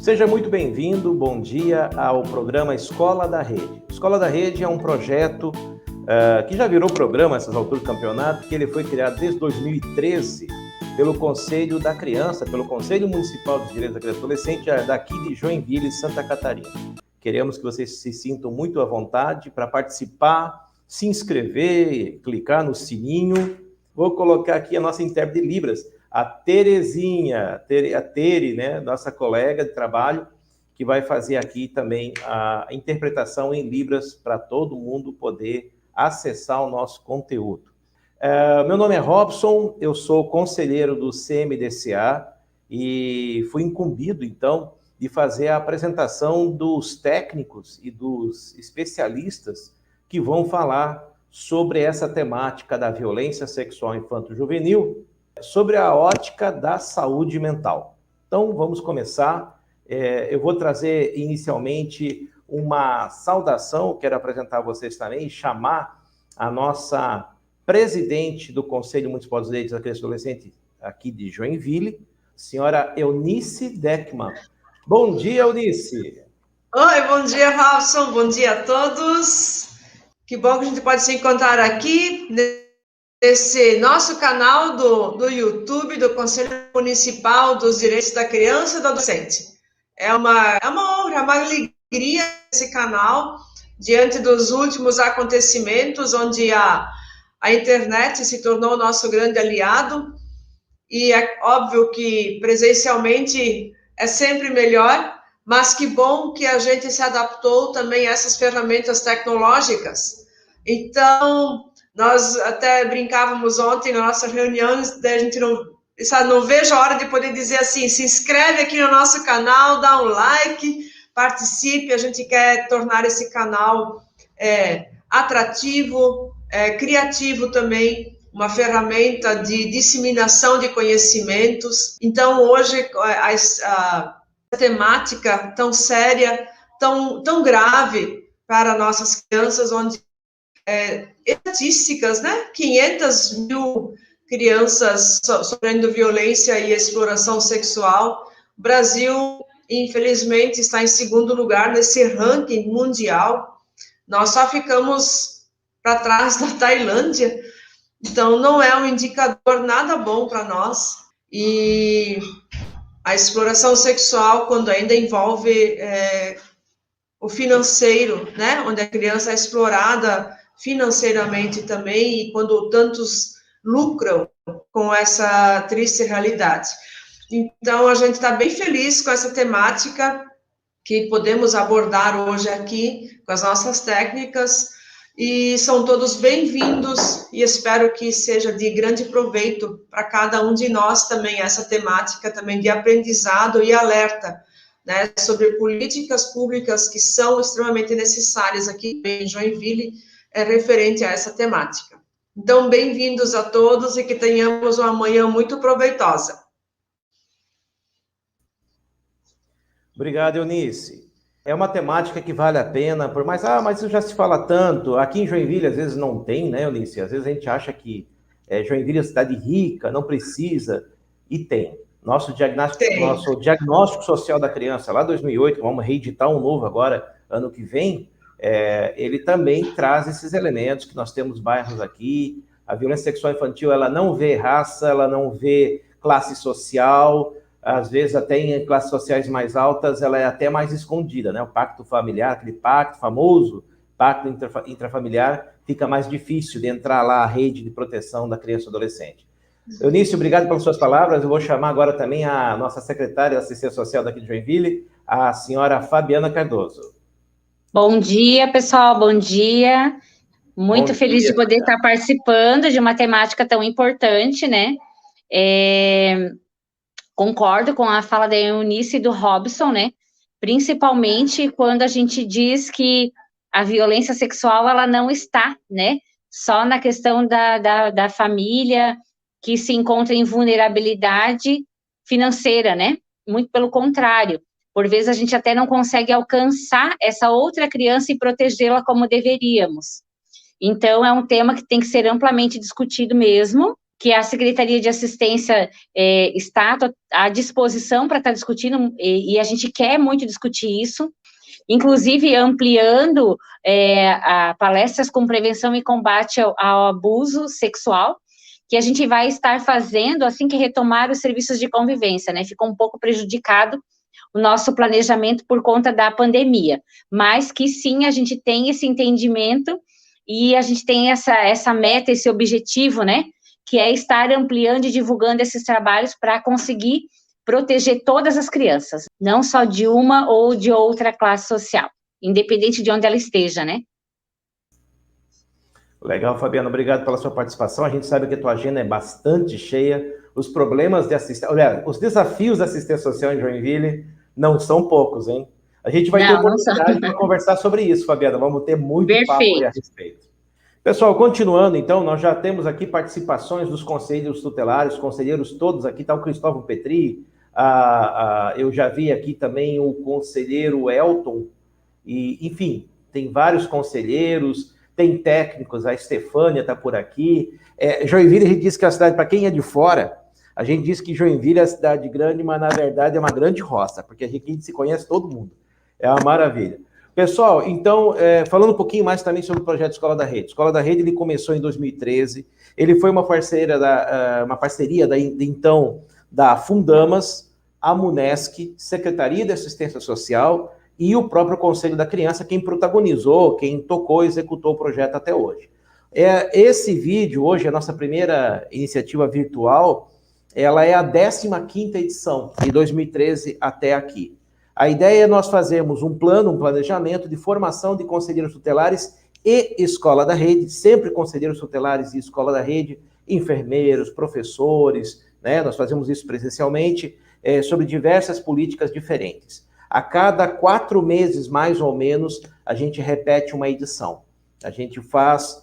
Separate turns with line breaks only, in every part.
Seja muito bem-vindo, bom dia ao programa Escola da Rede. Escola da Rede é um projeto que já virou programa a essas alturas do campeonato, que ele foi criado desde 2013 pelo Conselho da Criança, pelo Conselho Municipal dos Direitos da Criança e Adolescente daqui de Joinville, Santa Catarina. Queremos que vocês se sintam muito à vontade para participar, se inscrever, clicar no sininho. Vou colocar aqui a nossa intérprete de Libras, a Terezinha, a Tere, né, nossa colega de trabalho, que vai fazer aqui também a interpretação em Libras para todo mundo poder acessar o nosso conteúdo. Meu nome é Robson, eu sou conselheiro do CMDCA e fui incumbido, então, de fazer a apresentação dos técnicos e dos especialistas que vão falar sobre essa temática da violência sexual infanto-juvenil, sobre a ótica da saúde mental. Então, vamos começar. Eu vou trazer inicialmente uma saudação, quero apresentar a vocês também, e chamar a nossa presidente do Conselho Municipal dos Direitos da Criança e Adolescente aqui de Joinville, senhora Eunice Deckmann. Bom dia, Eunice.
Oi, bom dia, Robson, bom dia a todos. Que bom que a gente pode se encontrar aqui nesse nosso canal do YouTube do Conselho Municipal dos Direitos da Criança e do Adolescente. É uma honra, é uma alegria esse canal, diante dos últimos acontecimentos, onde a internet se tornou nosso grande aliado, e é óbvio que presencialmente é sempre melhor, mas que bom que a gente se adaptou também a essas ferramentas tecnológicas. Então, nós até brincávamos ontem na nossa reunião, a gente não vejo a hora de poder dizer assim, se inscreve aqui no nosso canal, dá um like, participe, a gente quer tornar esse canal atrativo, criativo também, uma ferramenta de disseminação de conhecimentos. Então, hoje, a temática tão séria, tão grave para nossas crianças, onde estatísticas, né? 500 mil crianças sofrendo violência e exploração sexual. O Brasil, infelizmente, está em segundo lugar nesse ranking mundial. Nós só ficamos para trás da Tailândia, então não é um indicador nada bom para nós. E a exploração sexual, quando ainda envolve o financeiro, né? Onde a criança é explorada financeiramente também, e quando tantos lucram com essa triste realidade. Então, a gente está bem feliz com essa temática que podemos abordar hoje aqui com as nossas técnicas, e são todos bem-vindos, e espero que seja de grande proveito para cada um de nós também, essa temática também de aprendizado e alerta, né, sobre políticas públicas que são extremamente necessárias aqui em Joinville, referente a essa temática. Então, bem-vindos a todos e que tenhamos uma manhã muito proveitosa.
Obrigado, Eunice. É uma temática que vale a pena, por mais, mas isso já se fala tanto. Aqui em Joinville, às vezes não tem, né, Eunice? Às vezes a gente acha que Joinville é uma cidade rica, não precisa, e tem. Nosso diagnóstico social da criança, lá em 2008, vamos reeditar um novo agora, ano que vem, ele também traz esses elementos que nós temos bairros aqui. A violência sexual infantil, ela não vê raça, ela não vê classe social, às vezes até em classes sociais mais altas, ela é até mais escondida, né? O pacto familiar, aquele pacto famoso, pacto intrafamiliar, fica mais difícil de entrar lá a rede de proteção da criança e adolescente. Eunice, obrigado pelas suas palavras. Eu vou chamar agora também a nossa secretária de Assistência Social daqui de Joinville, a senhora Fabiana Cardoso.
Bom dia, pessoal, bom dia. Muito feliz de poder estar participando de uma temática tão importante, né? Concordo com a fala da Eunice e do Robson, né? Principalmente quando a gente diz que a violência sexual, ela não está, né, só na questão da família que se encontra em vulnerabilidade financeira, né? Muito pelo contrário. Por vezes a gente até não consegue alcançar essa outra criança e protegê-la como deveríamos. Então, é um tema que tem que ser amplamente discutido mesmo, que a Secretaria de Assistência está à disposição para estar discutindo, e a gente quer muito discutir isso, inclusive ampliando a palestras com prevenção e combate ao abuso sexual, que a gente vai estar fazendo assim que retomar os serviços de convivência, né? Ficou um pouco prejudicado o nosso planejamento por conta da pandemia, mas que sim, a gente tem esse entendimento e a gente tem essa meta, esse objetivo, né? Que é estar ampliando e divulgando esses trabalhos para conseguir proteger todas as crianças, não só de uma ou de outra classe social, independente de onde ela esteja, né?
Legal, Fabiana, obrigado pela sua participação. A gente sabe que a tua agenda é bastante cheia. Os problemas de assistência, olha, os desafios da assistência social em Joinville não são poucos, hein? A gente vai ter oportunidade para conversar sobre isso, Fabiana. Vamos ter muito papo a respeito. Pessoal, continuando, então, nós já temos aqui participações dos conselheiros tutelares, conselheiros todos aqui, está o Cristóvão Petri, eu já vi aqui também o conselheiro Elton, e, enfim, tem vários conselheiros, tem técnicos, a Estefânia está por aqui. Joinville, a gente diz que é a cidade, para quem é de fora, a gente diz que Joinville é a cidade grande, mas na verdade é uma grande roça, porque a gente se conhece todo mundo. É uma maravilha. Pessoal, então, falando um pouquinho mais também sobre o projeto Escola da Rede. Escola da Rede, ele começou em 2013, ele foi uma parceria então, da Fundamas, a Munesc, Secretaria de Assistência Social e o próprio Conselho da Criança, quem protagonizou, quem tocou e executou o projeto até hoje. Esse vídeo, hoje, a nossa primeira iniciativa virtual, ela é a 15ª edição, de 2013 até aqui. A ideia é nós fazermos um planejamento de formação de conselheiros tutelares e escola da rede, sempre conselheiros tutelares e escola da rede, enfermeiros, professores, né? Nós fazemos isso presencialmente, sobre diversas políticas diferentes. A cada 4 meses, mais ou menos, a gente repete uma edição. A gente faz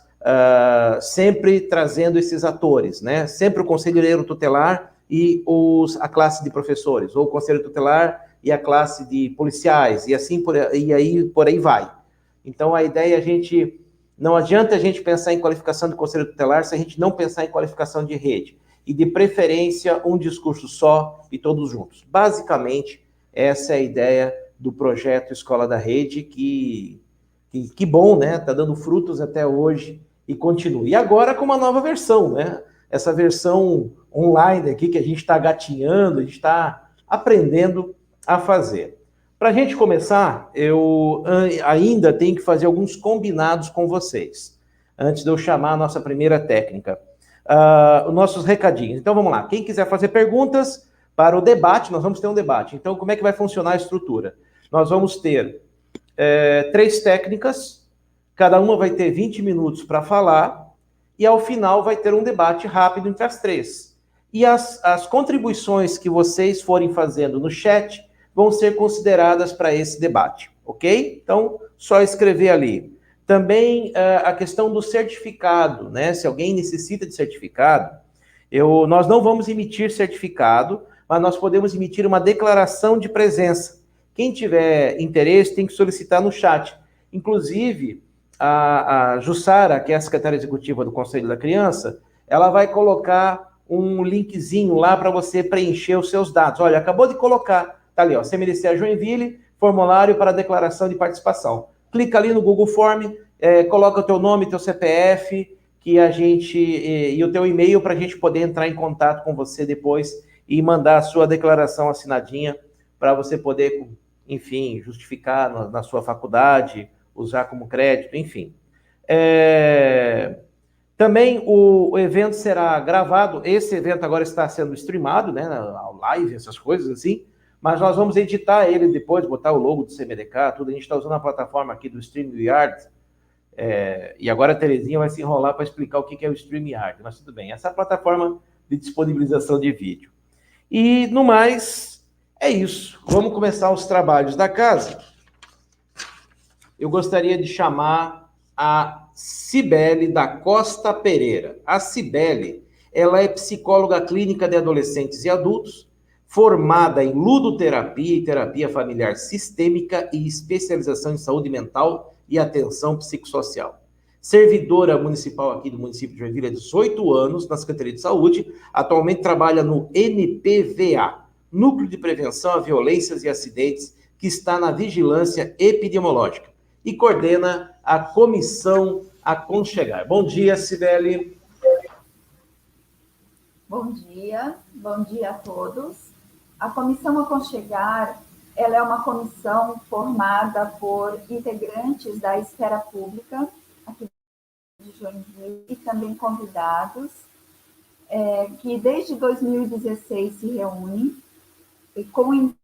sempre trazendo esses atores, né? Sempre o conselheiro tutelar e a classe de professores, ou o conselheiro tutelar e a classe de policiais, e assim por aí vai. Então, a ideia é não adianta a gente pensar em qualificação de conselho tutelar se a gente não pensar em qualificação de rede. E, de preferência, um discurso só e todos juntos. Basicamente, essa é a ideia do projeto Escola da Rede, que bom, né? Está dando frutos até hoje e continua. E agora com uma nova versão, né? Essa versão online aqui que a gente está gatinhando, a gente está aprendendo a fazer. Para a gente começar, eu ainda tenho que fazer alguns combinados com vocês, antes de eu chamar a nossa primeira técnica. Os nossos recadinhos. Então, vamos lá. Quem quiser fazer perguntas para o debate, nós vamos ter um debate. Então, como é que vai funcionar a estrutura? Nós vamos ter 3 técnicas, cada uma vai ter 20 minutos para falar, e ao final vai ter um debate rápido entre as 3. E as contribuições que vocês forem fazendo no chat vão ser consideradas para esse debate, ok? Então, só escrever ali. Também a questão do certificado, né? Se alguém necessita de certificado, nós não vamos emitir certificado, mas nós podemos emitir uma declaração de presença. Quem tiver interesse tem que solicitar no chat. Inclusive, a Jussara, que é a secretária executiva do Conselho da Criança, ela vai colocar um linkzinho lá para você preencher os seus dados. Olha, acabou de colocar, tá ali, ó, CMDC Joinville, formulário para declaração de participação. Clica ali no Google Form, coloca o teu nome, teu CPF, e o teu e-mail para a gente poder entrar em contato com você depois e mandar a sua declaração assinadinha para você poder, enfim, justificar na sua faculdade, usar como crédito, enfim. Também o evento será gravado, esse evento agora está sendo streamado, né, live, essas coisas assim, mas nós vamos editar ele depois, botar o logo do CMDK, tudo, a gente está usando a plataforma aqui do StreamYard, e agora a Terezinha vai se enrolar para explicar o que é o StreamYard, mas tudo bem, essa é a plataforma de disponibilização de vídeo. E, no mais, é isso. Vamos começar os trabalhos da casa. Eu gostaria de chamar a Cibele da Costa Pereira. A Cibele, ela é psicóloga clínica de adolescentes e adultos, formada em ludoterapia e terapia familiar sistêmica e especialização em saúde mental e atenção psicossocial. Servidora municipal aqui do município de Joinville há 18 anos na Secretaria de Saúde, atualmente trabalha no NPVA, Núcleo de Prevenção a Violências e Acidentes, que está na Vigilância Epidemiológica, e coordena a Comissão Aconchegar. Bom dia, Cibele.
Bom dia a todos. A Comissão Aconchegar, ela é uma comissão formada por integrantes da esfera pública, aqui de Joinville, e também convidados, que desde 2016 se reúnem com o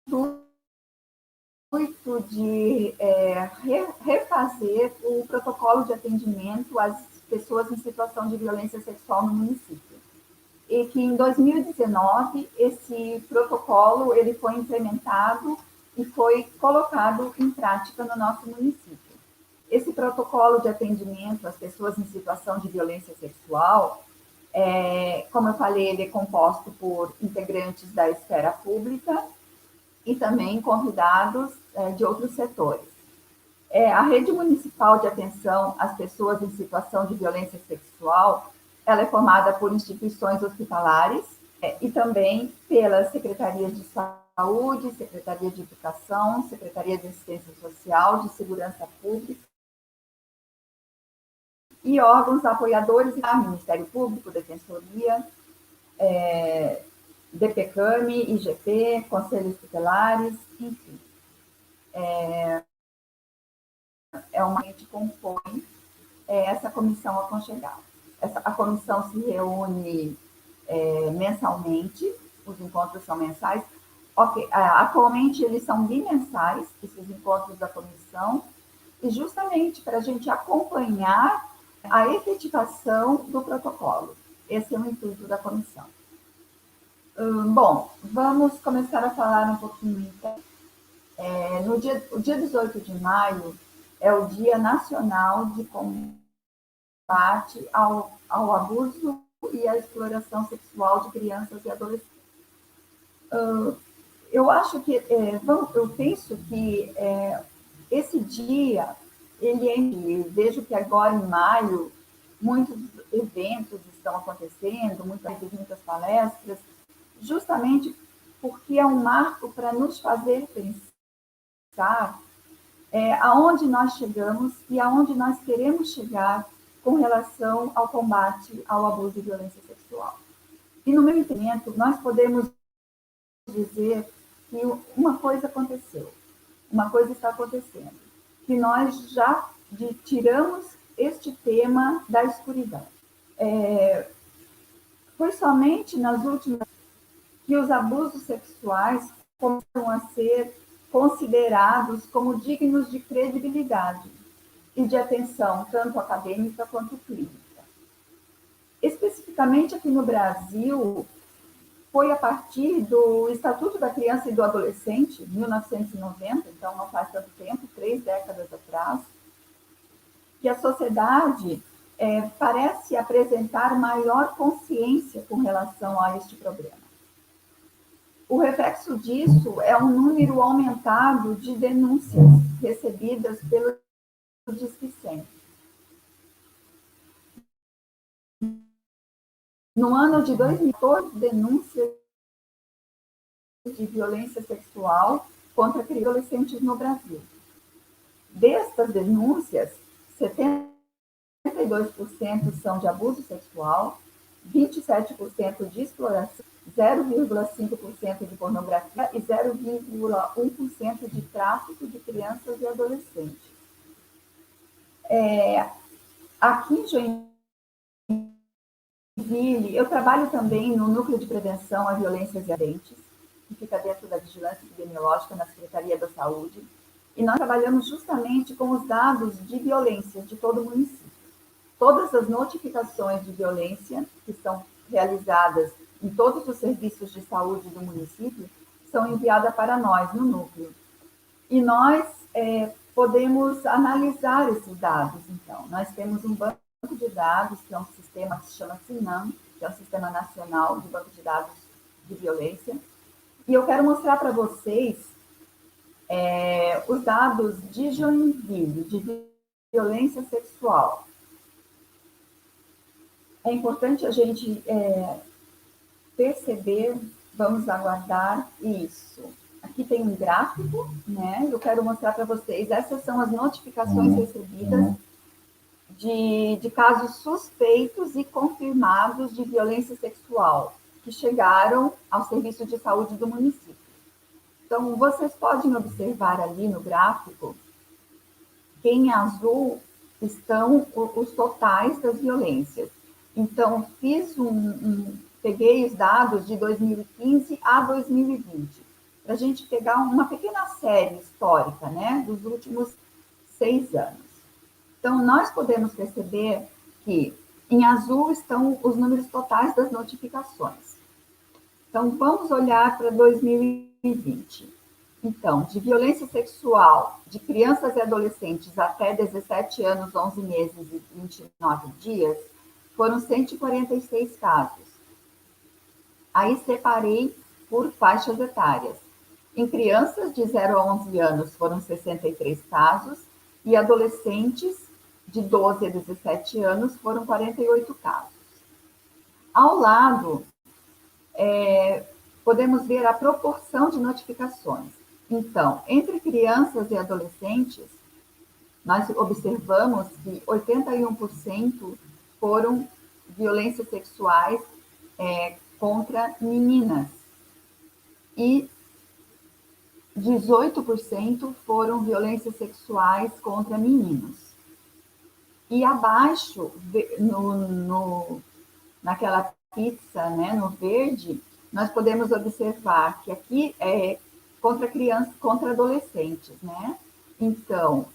intuito de refazer o protocolo de atendimento às pessoas em situação de violência sexual no município. E que em 2019 esse protocolo ele foi implementado e foi colocado em prática no nosso município. Esse protocolo de atendimento às pessoas em situação de violência sexual, como eu falei, ele é composto por integrantes da esfera pública e também convidados de outros setores. A Rede Municipal de Atenção às Pessoas em Situação de Violência Sexual, ela é formada por instituições hospitalares e também pela Secretaria de Saúde, Secretaria de Educação, Secretaria de Assistência Social, de Segurança Pública e órgãos apoiadores do Ministério Público, Defensoria, DPCAMI, IGP, Conselhos Tutelares, enfim. É uma que compõe essa comissão aconchegar. A comissão se reúne mensalmente, os encontros são mensais. Atualmente, eles são bimensais, esses encontros da comissão, e justamente para a gente acompanhar a efetivação do protocolo. Esse é o intuito da comissão. Bom, vamos começar a falar um pouquinho, então. O dia 18 de maio é o Dia Nacional de Combate ao Abuso e à Exploração Sexual de Crianças e Adolescentes. Eu penso que esse dia, vejo que agora em maio, muitos eventos estão acontecendo, muitas palestras, justamente porque é um marco para nos fazer pensar aonde nós chegamos e aonde nós queremos chegar com relação ao combate ao abuso e violência sexual. E no meu entendimento, nós podemos dizer que uma coisa aconteceu, uma coisa está acontecendo, que nós já tiramos este tema da escuridão. Foi somente nas últimas que os abusos sexuais começaram a ser considerados como dignos de credibilidade e de atenção, tanto acadêmica quanto clínica. Especificamente aqui no Brasil, foi a partir do Estatuto da Criança e do Adolescente, 1990, então não faz tanto tempo, 3 décadas atrás, que a sociedade parece apresentar maior consciência com relação a este problema. O reflexo disso é um número aumentado de denúncias recebidas pelo Disque 100. No ano de 2014, denúncias de violência sexual contra crianças e adolescentes no Brasil. Destas denúncias, 72% são de abuso sexual, 27% de exploração, 0,5% de pornografia e 0,1% de tráfico de crianças e adolescentes. Aqui em Joinville, eu trabalho também no Núcleo de Prevenção a Violências e Acidentes, que fica dentro da Vigilância Epidemiológica na Secretaria da Saúde, e nós trabalhamos justamente com os dados de violência de todo o município. Todas as notificações de violência que são realizadas em todos os serviços de saúde do município são enviadas para nós, no núcleo. E nós podemos analisar esses dados, então. Nós temos um banco de dados, que é um sistema que se chama SINAM, que é o Sistema Nacional de Banco de Dados de Violência, e eu quero mostrar para vocês os dados de Joinville, de violência sexual. É importante a gente perceber, vamos aguardar isso. Aqui tem um gráfico, né? Eu quero mostrar para vocês, essas são as notificações recebidas de casos suspeitos e confirmados de violência sexual, que chegaram ao serviço de saúde do município. Então, vocês podem observar ali no gráfico que em azul estão os totais das violências. Então, peguei os dados de 2015 a 2020, para a gente pegar uma pequena série histórica, né, dos últimos 6 anos. Então, nós podemos perceber que em azul estão os números totais das notificações. Então, vamos olhar para 2020. Então, de violência sexual de crianças e adolescentes até 17 anos, 11 meses e 29 dias, foram 146 casos. Aí separei por faixas etárias. Em crianças de 0 a 11 anos foram 63 casos e adolescentes de 12 a 17 anos foram 48 casos. Ao lado, podemos ver a proporção de notificações. Então, entre crianças e adolescentes, nós observamos que 81% foram violências sexuais contra meninas e 18% foram violências sexuais contra meninos. E abaixo, naquela pizza, né, no verde, nós podemos observar que aqui é contra crianças, contra adolescentes, né? Então,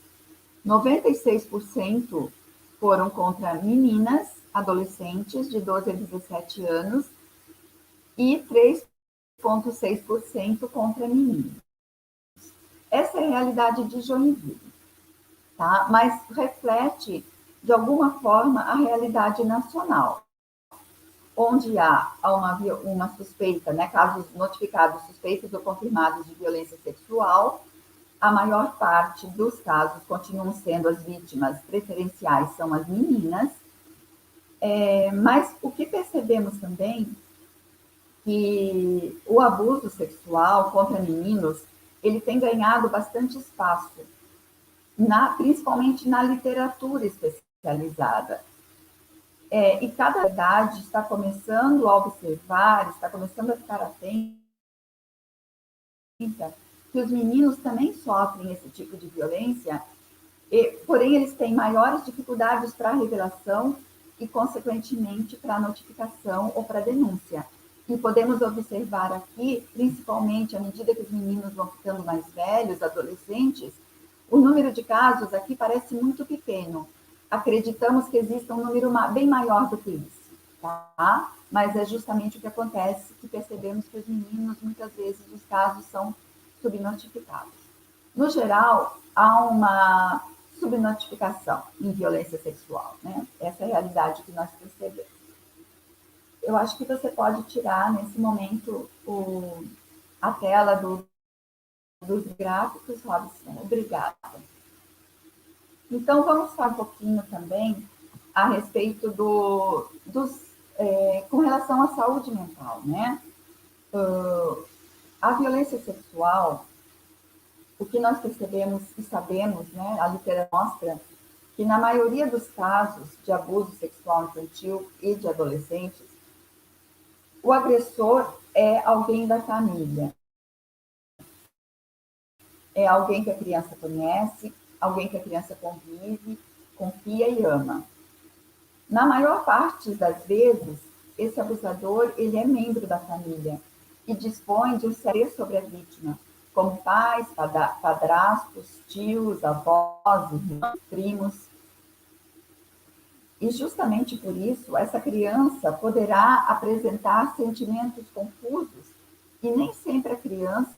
96% foram contra meninas, adolescentes de 12 a 17 anos e 3,6% contra meninos. Essa é a realidade de Joinville, tá? Mas reflete, de alguma forma, a realidade nacional, onde há uma suspeita, né, casos notificados, suspeitos ou confirmados de violência sexual. A maior parte dos casos continuam sendo as vítimas preferenciais, são as meninas. Mas o que percebemos também, que o abuso sexual contra meninos, ele tem ganhado bastante espaço, principalmente na literatura especializada. E cada idade está começando a observar, está começando a ficar atenta, que os meninos também sofrem esse tipo de violência, porém eles têm maiores dificuldades para a revelação e, consequentemente, para a notificação ou para a denúncia. E podemos observar aqui, principalmente à medida que os meninos vão ficando mais velhos, adolescentes, o número de casos aqui parece muito pequeno. Acreditamos que exista um número bem maior do que isso, tá? Mas é justamente o que acontece, que percebemos que os meninos, muitas vezes, os casos são subnotificados. No geral, há uma subnotificação em violência sexual, né? Essa é a realidade que nós percebemos. Eu acho que você pode tirar, nesse momento, a tela dos gráficos, Robson. Obrigada. Então, vamos falar um pouquinho também a respeito com relação à saúde mental, né? A violência sexual, o que nós percebemos e sabemos, né, a literatura mostra que na maioria dos casos de abuso sexual infantil e de adolescentes, o agressor é alguém da família. É alguém que a criança conhece, alguém que a criança convive, confia e ama. Na maior parte das vezes, esse abusador, ele é membro da família e dispõe de um saber sobre a vítima, como pais, padrastos, tios, avós, irmãos, primos. E justamente por isso, essa criança poderá apresentar sentimentos confusos e nem sempre a criança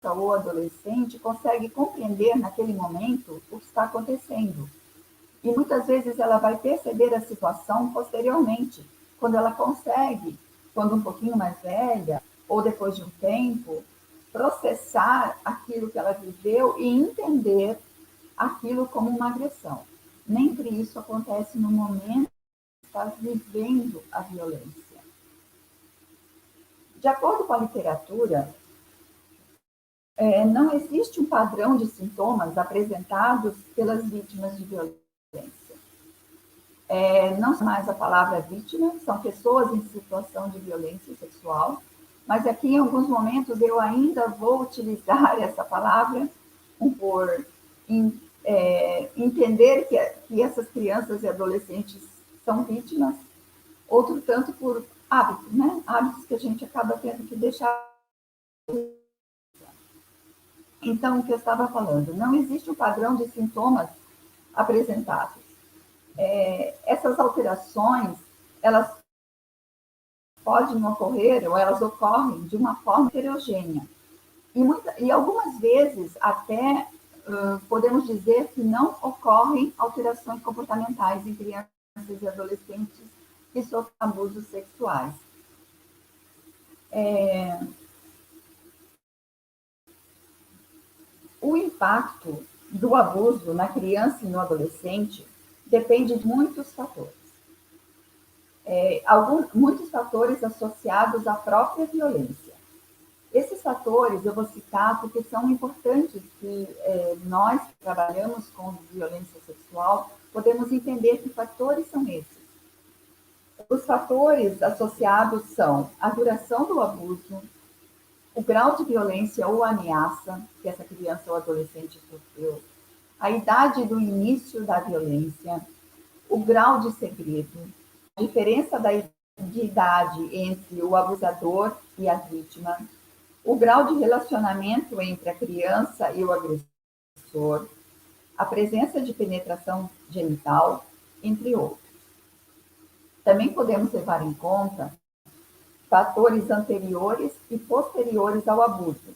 ou adolescente consegue compreender naquele momento o que está acontecendo. E muitas vezes ela vai perceber a situação posteriormente, quando ela consegue, quando um pouquinho mais velha, ou depois de um tempo, processar aquilo que ela viveu e entender aquilo como uma agressão. Nem sempre isso acontece no momento que está vivendo a violência. De acordo com a literatura, não existe um padrão de sintomas apresentados pelas vítimas de violência. Não são mais a palavra vítima, são pessoas em situação de violência sexual, mas aqui em alguns momentos eu ainda vou utilizar essa palavra por entender que essas crianças e adolescentes são vítimas, outro tanto por hábitos, né? Hábitos que a gente acaba tendo que deixar. Então, o que eu estava falando, não existe um padrão de sintomas apresentados. Essas alterações, elas podem ocorrer, ou elas ocorrem de uma forma heterogênea. E algumas vezes, até podemos dizer que não ocorrem alterações comportamentais em crianças e adolescentes que sofrem abusos sexuais. O impacto do abuso na criança e no adolescente depende de muitos fatores. Muitos fatores associados à própria violência. Esses fatores eu vou citar porque são importantes que nós que trabalhamos com violência sexual podemos entender que fatores são esses. Os fatores associados são a duração do abuso, o grau de violência ou ameaça que essa criança ou adolescente sofreu, a idade do início da violência, o grau de segredo, a diferença de idade entre o abusador e a vítima, o grau de relacionamento entre a criança e o agressor, a presença de penetração genital, entre outros. Também podemos levar em conta fatores anteriores e posteriores ao abuso.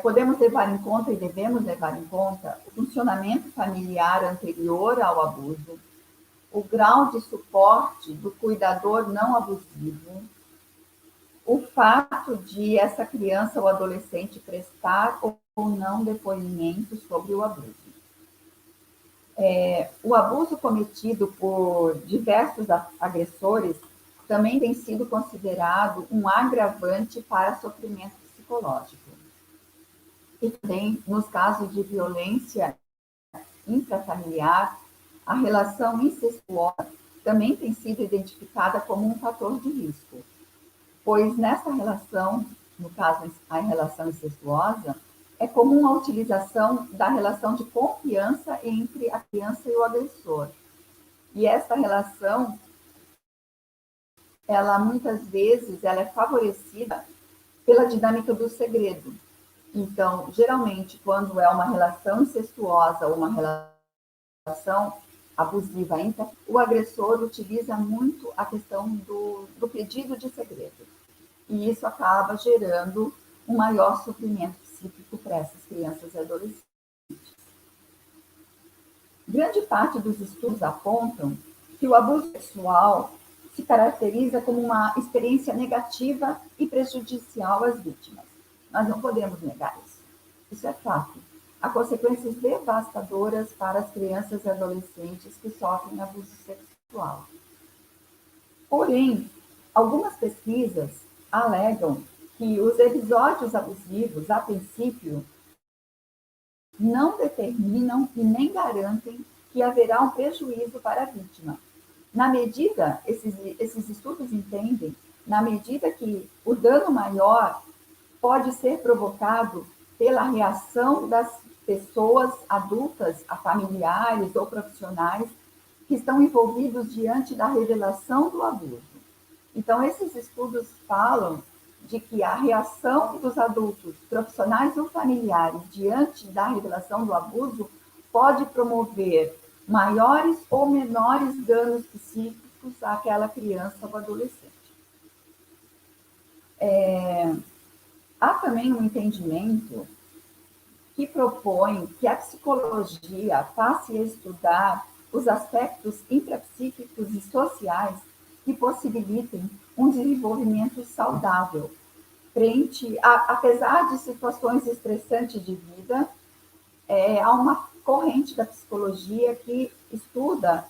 Podemos levar em conta e devemos levar em conta o funcionamento familiar anterior ao abuso, o grau de suporte do cuidador não abusivo, o fato de essa criança ou adolescente prestar ou não depoimento sobre o abuso. O abuso cometido por diversos agressores também tem sido considerado um agravante para sofrimento psicológico. E também, nos casos de violência intrafamiliar, a relação incestuosa também tem sido identificada como um fator de risco, pois nessa relação, no caso a relação incestuosa, é comum a utilização da relação de confiança entre a criança e o agressor. E essa relação, muitas vezes ela é favorecida pela dinâmica do segredo. Então, geralmente, quando é uma relação incestuosa ou uma relação abusiva, o agressor utiliza muito a questão do pedido de segredo. E isso acaba gerando um maior sofrimento psíquico para essas crianças e adolescentes. Grande parte dos estudos apontam que o abuso sexual se caracteriza como uma experiência negativa e prejudicial às vítimas. Nós não podemos negar isso. Isso é fato. Há consequências devastadoras para as crianças e adolescentes que sofrem abuso sexual. Porém, algumas pesquisas alegam que os episódios abusivos, a princípio, não determinam e nem garantem que haverá um prejuízo para a vítima. Na medida, esses estudos entendem, na medida que o dano maior pode ser provocado pela reação das pessoas adultas, a familiares ou profissionais que estão envolvidos diante da revelação do abuso. Então, esses estudos falam de que a reação dos adultos, profissionais ou familiares, diante da revelação do abuso, pode promover maiores ou menores danos psíquicos àquela criança ou adolescente. Há também um entendimento que propõe que a psicologia passe a estudar os aspectos intrapsíquicos e sociais que possibilitem um desenvolvimento saudável, apesar de situações estressantes de vida, há uma corrente da psicologia que estuda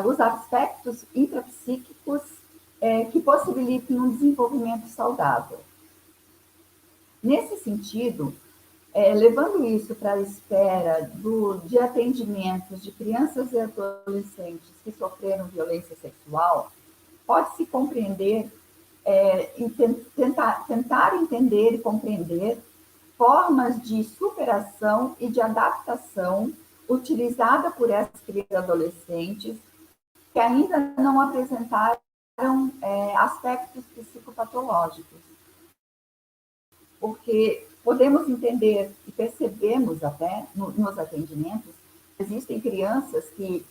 os aspectos intrapsíquicos que possibilitem um desenvolvimento saudável. Nesse sentido, levando isso para a esfera de atendimentos de crianças e adolescentes que sofreram violência sexual, pode-se compreender, tentar entender e compreender formas de superação e de adaptação utilizada por essas crianças e adolescentes que ainda não apresentaram aspectos psicopatológicos. Porque podemos entender e percebemos até nos atendimentos, existem crianças que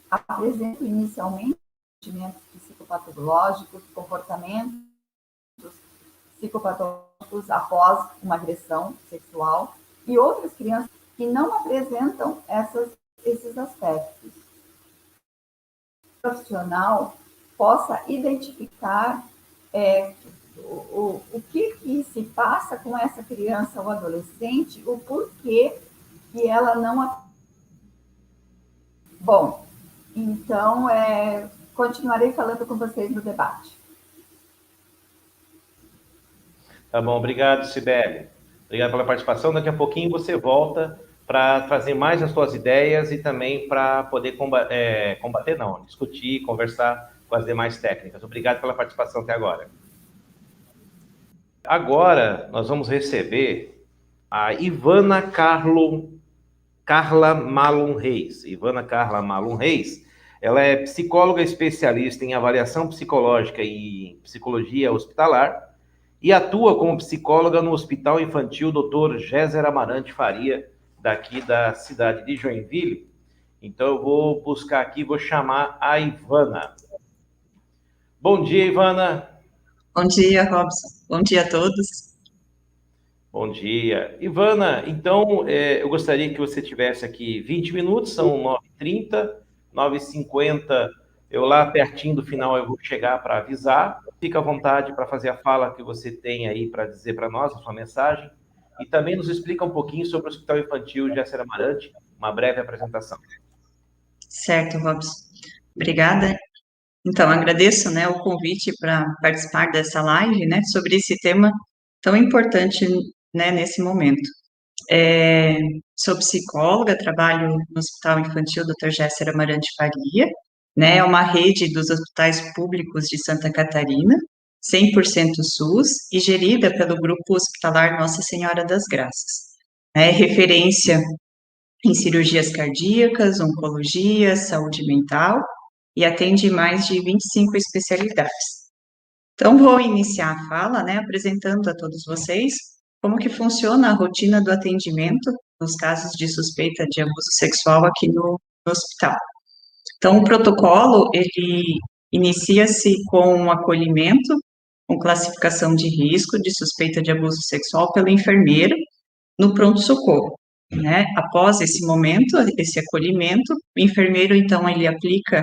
apresentam inicialmente sentimentos psicopatológicos, comportamentos psicopatológicos após uma agressão sexual, e outras crianças que não apresentam esses aspectos. O profissional possa identificar o que se passa com essa criança ou adolescente, o porquê que ela não... Bom, então, continuarei falando com vocês no debate.
Tá bom, obrigado, Cibele. Obrigado pela participação. Daqui a pouquinho você volta para trazer mais as suas ideias e também para poder discutir, conversar com as demais técnicas. Obrigado pela participação até agora. Agora, nós vamos receber a Ivana Carla Malum Reis. Ivana Carla Malum Reis, ela é psicóloga especialista em avaliação psicológica e psicologia hospitalar e atua como psicóloga no Hospital Infantil Dr. Géser Amarante Faria, daqui da cidade de Joinville. Então, eu vou buscar aqui, vou chamar a Ivana. Bom dia, Ivana.
Bom dia, Robson. Bom dia a todos.
Bom dia. Ivana, então, eu gostaria que você tivesse aqui 20 minutos, são 9h30, 9h50, eu lá pertinho do final eu vou chegar para avisar. Fica à vontade para fazer a fala que você tem aí para dizer para nós, a sua mensagem, e também nos explica um pouquinho sobre o Hospital Infantil Géser Amarante, uma breve apresentação.
Certo, Robson. Obrigada. Então, agradeço, né, o convite para participar dessa live, né, sobre esse tema tão importante, né, nesse momento. Sou psicóloga, trabalho no Hospital Infantil Dr. Géser Amarante Faria, né, é uma rede dos hospitais públicos de Santa Catarina, 100% SUS, e gerida pelo Grupo Hospitalar Nossa Senhora das Graças. É referência em cirurgias cardíacas, oncologia, saúde mental, e atende mais de 25 especialidades. Então, vou iniciar a fala, né, apresentando a todos vocês como que funciona a rotina do atendimento nos casos de suspeita de abuso sexual aqui no hospital. Então, o protocolo, ele inicia-se com um acolhimento, com classificação de risco de suspeita de abuso sexual pelo enfermeiro no pronto-socorro, né? Após esse momento, esse acolhimento, o enfermeiro, então, ele aplica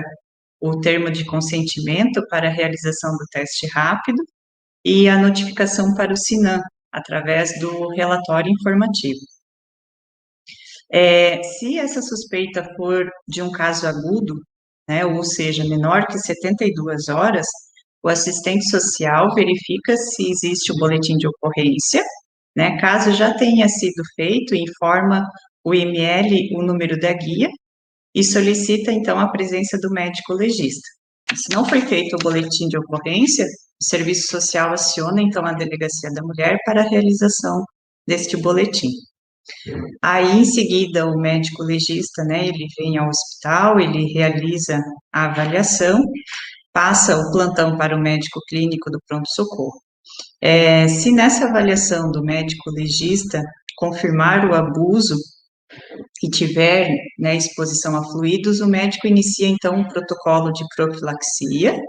o termo de consentimento para a realização do teste rápido e a notificação para o SINAM, através do relatório informativo. Se essa suspeita for de um caso agudo, né, ou seja, menor que 72 horas, o assistente social verifica se existe o boletim de ocorrência, né, caso já tenha sido feito, informa o IML o número da guia, e solicita, então, a presença do médico legista. Se não foi feito o boletim de ocorrência, o serviço social aciona, então, a Delegacia da Mulher para a realização deste boletim. Aí, em seguida, o médico legista, né, ele vem ao hospital, ele realiza a avaliação, passa o plantão para o médico clínico do pronto-socorro. Se nessa avaliação do médico legista confirmar o abuso e tiver, né, exposição a fluidos, o médico inicia, então, um protocolo de profilaxia,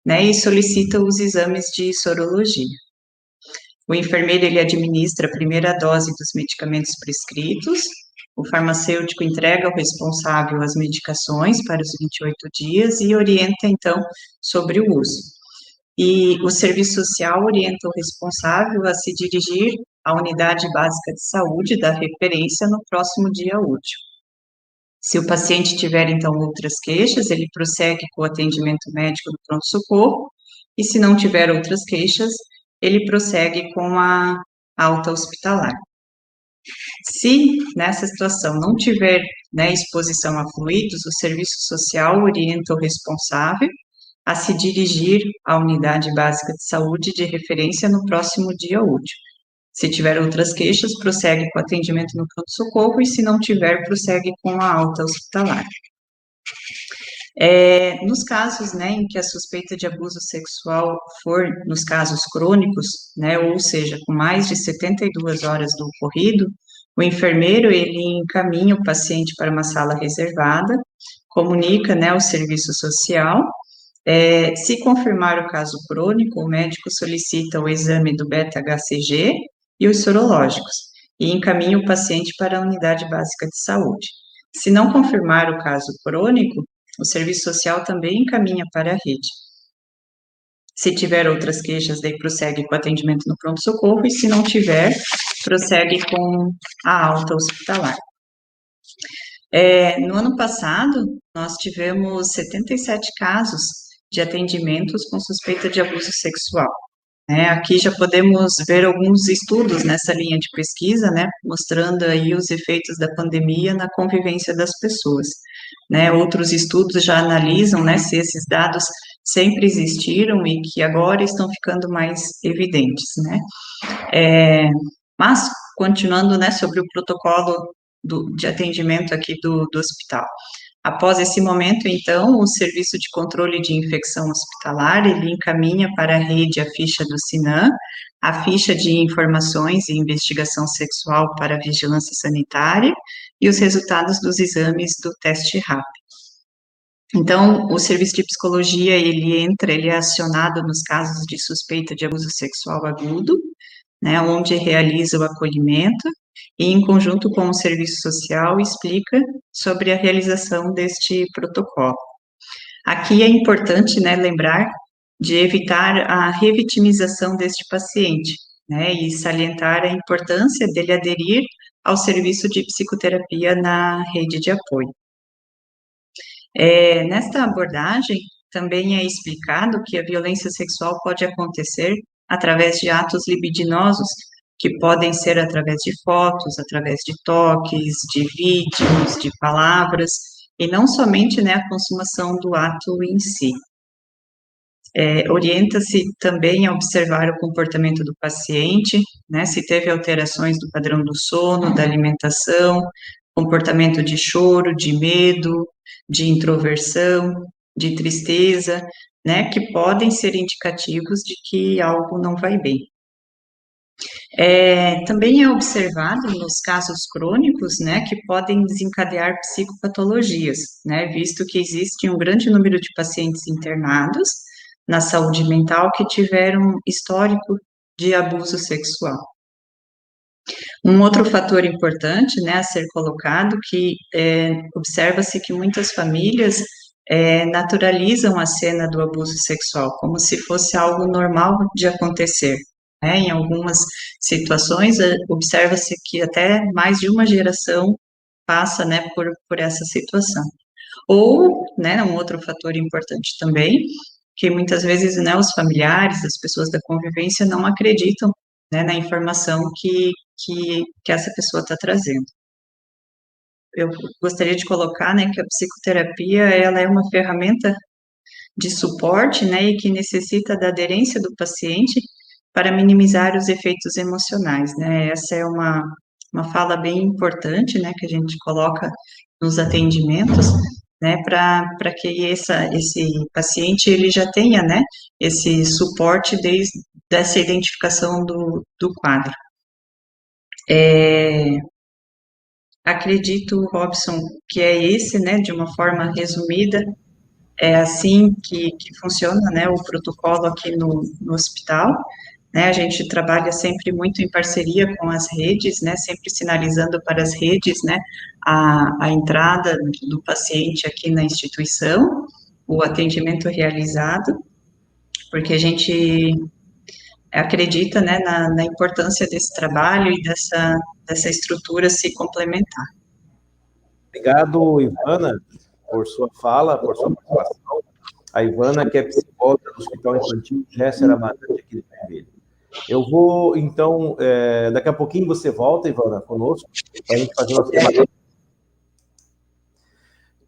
né, e solicita os exames de sorologia. O enfermeiro, ele administra a primeira dose dos medicamentos prescritos, o farmacêutico entrega ao responsável as medicações para os 28 dias e orienta, então, sobre o uso. E o serviço social orienta o responsável a se dirigir à unidade básica de saúde da referência no próximo dia útil. Se o paciente tiver, então, outras queixas, ele prossegue com o atendimento médico do pronto-socorro, e se não tiver outras queixas, ele prossegue com a alta hospitalar. Se, nessa situação, não tiver, né, exposição a fluidos, o serviço social orienta o responsável a se dirigir à unidade básica de saúde de referência no próximo dia útil. Se tiver outras queixas, prossegue com o atendimento no pronto-socorro, e se não tiver, prossegue com a alta hospitalar. Nos casos, né, em que a suspeita de abuso sexual for, nos casos crônicos, né, ou seja, com mais de 72 horas do ocorrido, o enfermeiro, ele encaminha o paciente para uma sala reservada, comunica, né, ao serviço social. Se confirmar o caso crônico, o médico solicita o exame do beta-HCG e os sorológicos, e encaminha o paciente para a unidade básica de saúde. Se não confirmar o caso crônico, o serviço social também encaminha para a rede. Se tiver outras queixas, daí prossegue com o atendimento no pronto-socorro, e se não tiver, prossegue com a alta hospitalar. No ano passado, nós tivemos 77 casos de atendimentos com suspeita de abuso sexual. Aqui já podemos ver alguns estudos nessa linha de pesquisa, né, mostrando aí os efeitos da pandemia na convivência das pessoas. Outros estudos já analisam, né, se esses dados sempre existiram e que agora estão ficando mais evidentes, né. Mas, continuando, né, sobre o protocolo de atendimento aqui do hospital. Após esse momento, então, o Serviço de Controle de Infecção Hospitalar, ele encaminha para a rede a ficha do SINAM, a ficha de informações e investigação sexual para a vigilância sanitária e os resultados dos exames do teste rápido. Então, o serviço de psicologia, ele é acionado nos casos de suspeita de abuso sexual agudo, né, onde realiza o acolhimento, e em conjunto com o serviço social explica sobre a realização deste protocolo. Aqui é importante, né, lembrar de evitar a revitimização deste paciente, né, e salientar a importância dele aderir ao serviço de psicoterapia na rede de apoio. Nesta abordagem, também é explicado que a violência sexual pode acontecer através de atos libidinosos, que podem ser através de fotos, através de toques, de vídeos, de palavras, e não somente, né, a consumação do ato em si. Orienta-se também a observar o comportamento do paciente, né, se teve alterações do padrão do sono, da alimentação, comportamento de choro, de medo, de introversão, de tristeza, né, que podem ser indicativos de que algo não vai bem. Também é observado nos casos crônicos, né, que podem desencadear psicopatologias, né, visto que existe um grande número de pacientes internados na saúde mental que tiveram histórico de abuso sexual. Um outro fator importante, né, a ser colocado, que observa-se que muitas famílias naturalizam a cena do abuso sexual, como se fosse algo normal de acontecer. Em algumas situações, observa-se que até mais de uma geração passa, né, por essa situação. Ou, né, um outro fator importante também, que muitas vezes, né, os familiares, as pessoas da convivência não acreditam, né, na informação que essa pessoa está trazendo. Eu gostaria de colocar, né, que a psicoterapia, ela é uma ferramenta de suporte, né, e que necessita da aderência do paciente para minimizar os efeitos emocionais, né. Essa é uma fala bem importante, né, que a gente coloca nos atendimentos, né, para que esse paciente, ele já tenha, né, esse suporte desde essa identificação do quadro. Acredito, Robson, que é esse, né, de uma forma resumida, é assim que funciona, né, o protocolo aqui no hospital, né, a gente trabalha sempre muito em parceria com as redes, né, sempre sinalizando para as redes, né, a entrada do paciente aqui na instituição, o atendimento realizado, porque a gente acredita, né, na importância desse trabalho e dessa estrutura se complementar.
Obrigado, Ivana, por sua fala, por sua participação. A Ivana, que é psicóloga do Hospital Infantil Géssera Amarante aqui de Joinville. Eu vou, então, daqui a pouquinho você volta, Ivana, conosco, para a gente fazer nosso debate.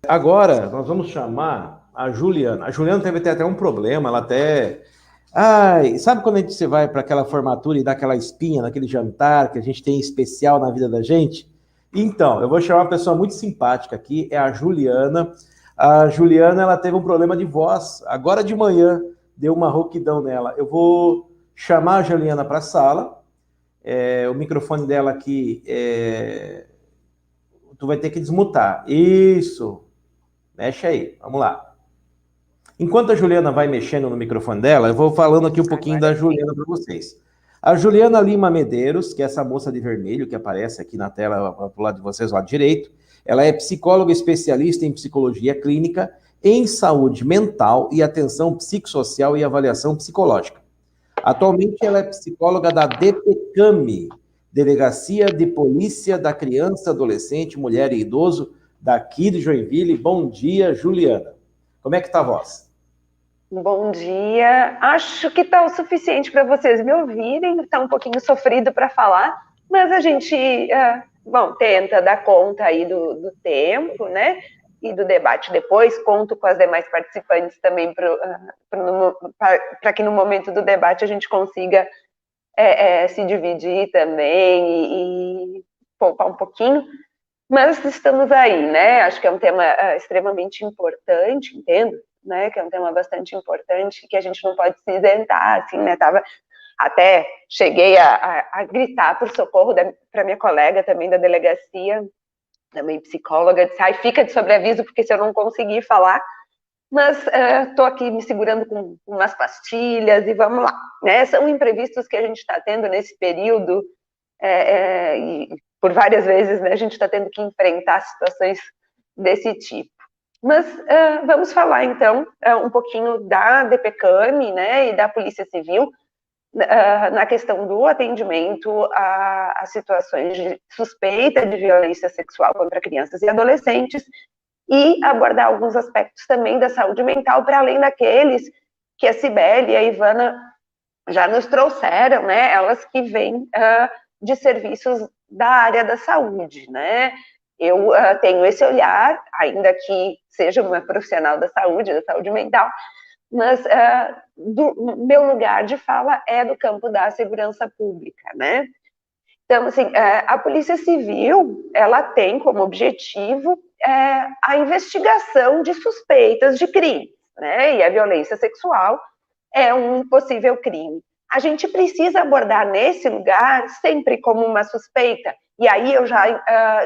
Agora, nós vamos chamar a Juliana. A Juliana teve até um problema, ela até... Ai, sabe quando você vai para aquela formatura e dá aquela espinha naquele jantar que a gente tem especial na vida da gente? Então, eu vou chamar uma pessoa muito simpática aqui, é a Juliana. A Juliana, ela teve um problema de voz. Agora de manhã, deu uma rouquidão nela. Eu vou chamar a Juliana para a sala. O microfone dela aqui, tu vai ter que desmutar. Isso. Mexe aí, vamos lá. Enquanto a Juliana vai mexendo no microfone dela, eu vou falando aqui um pouquinho da Juliana para vocês. A Juliana Lima Medeiros, que é essa moça de vermelho que aparece aqui na tela para o lado de vocês, lado direito, ela é psicóloga especialista em psicologia clínica, em saúde mental e atenção psicossocial e avaliação psicológica. Atualmente ela é psicóloga da DPCAMI, Delegacia de Polícia da Criança, Adolescente, Mulher e Idoso, daqui de Joinville. Bom dia, Juliana. Como é que tá a voz?
Bom dia. Acho que está o suficiente para vocês me ouvirem. Está um pouquinho sofrido para falar, mas a gente, tenta dar conta aí do tempo, né? E do debate depois. Conto com as demais participantes também para que no momento do debate a gente consiga se dividir também e poupar um pouquinho. Mas estamos aí, né? Acho que é um tema extremamente importante, entendo, né? Que é um tema bastante importante, que a gente não pode se isentar, assim, né? Até cheguei a gritar por socorro para minha colega também da delegacia, também psicóloga, disse, fica de sobreaviso, porque se eu não conseguir falar, mas estou aqui me segurando com umas pastilhas e vamos lá, né? São imprevistos que a gente está tendo nesse período, e por várias vezes, né, a gente está tendo que enfrentar situações desse tipo. Mas vamos falar, então, um pouquinho da DPCAMI, né, e da Polícia Civil, na questão do atendimento a situações de suspeita de violência sexual contra crianças e adolescentes, e abordar alguns aspectos também da saúde mental, para além daqueles que a Cibele e a Ivana já nos trouxeram, né, elas que vêm de serviços da área da saúde, né? Eu tenho esse olhar, ainda que seja uma profissional da saúde mental, mas do meu lugar de fala é do campo da segurança pública, né? Então, assim, a Polícia Civil, ela tem como objetivo a investigação de suspeitas de crimes, né? E a violência sexual é um possível crime. A gente precisa abordar nesse lugar sempre como uma suspeita, e aí eu já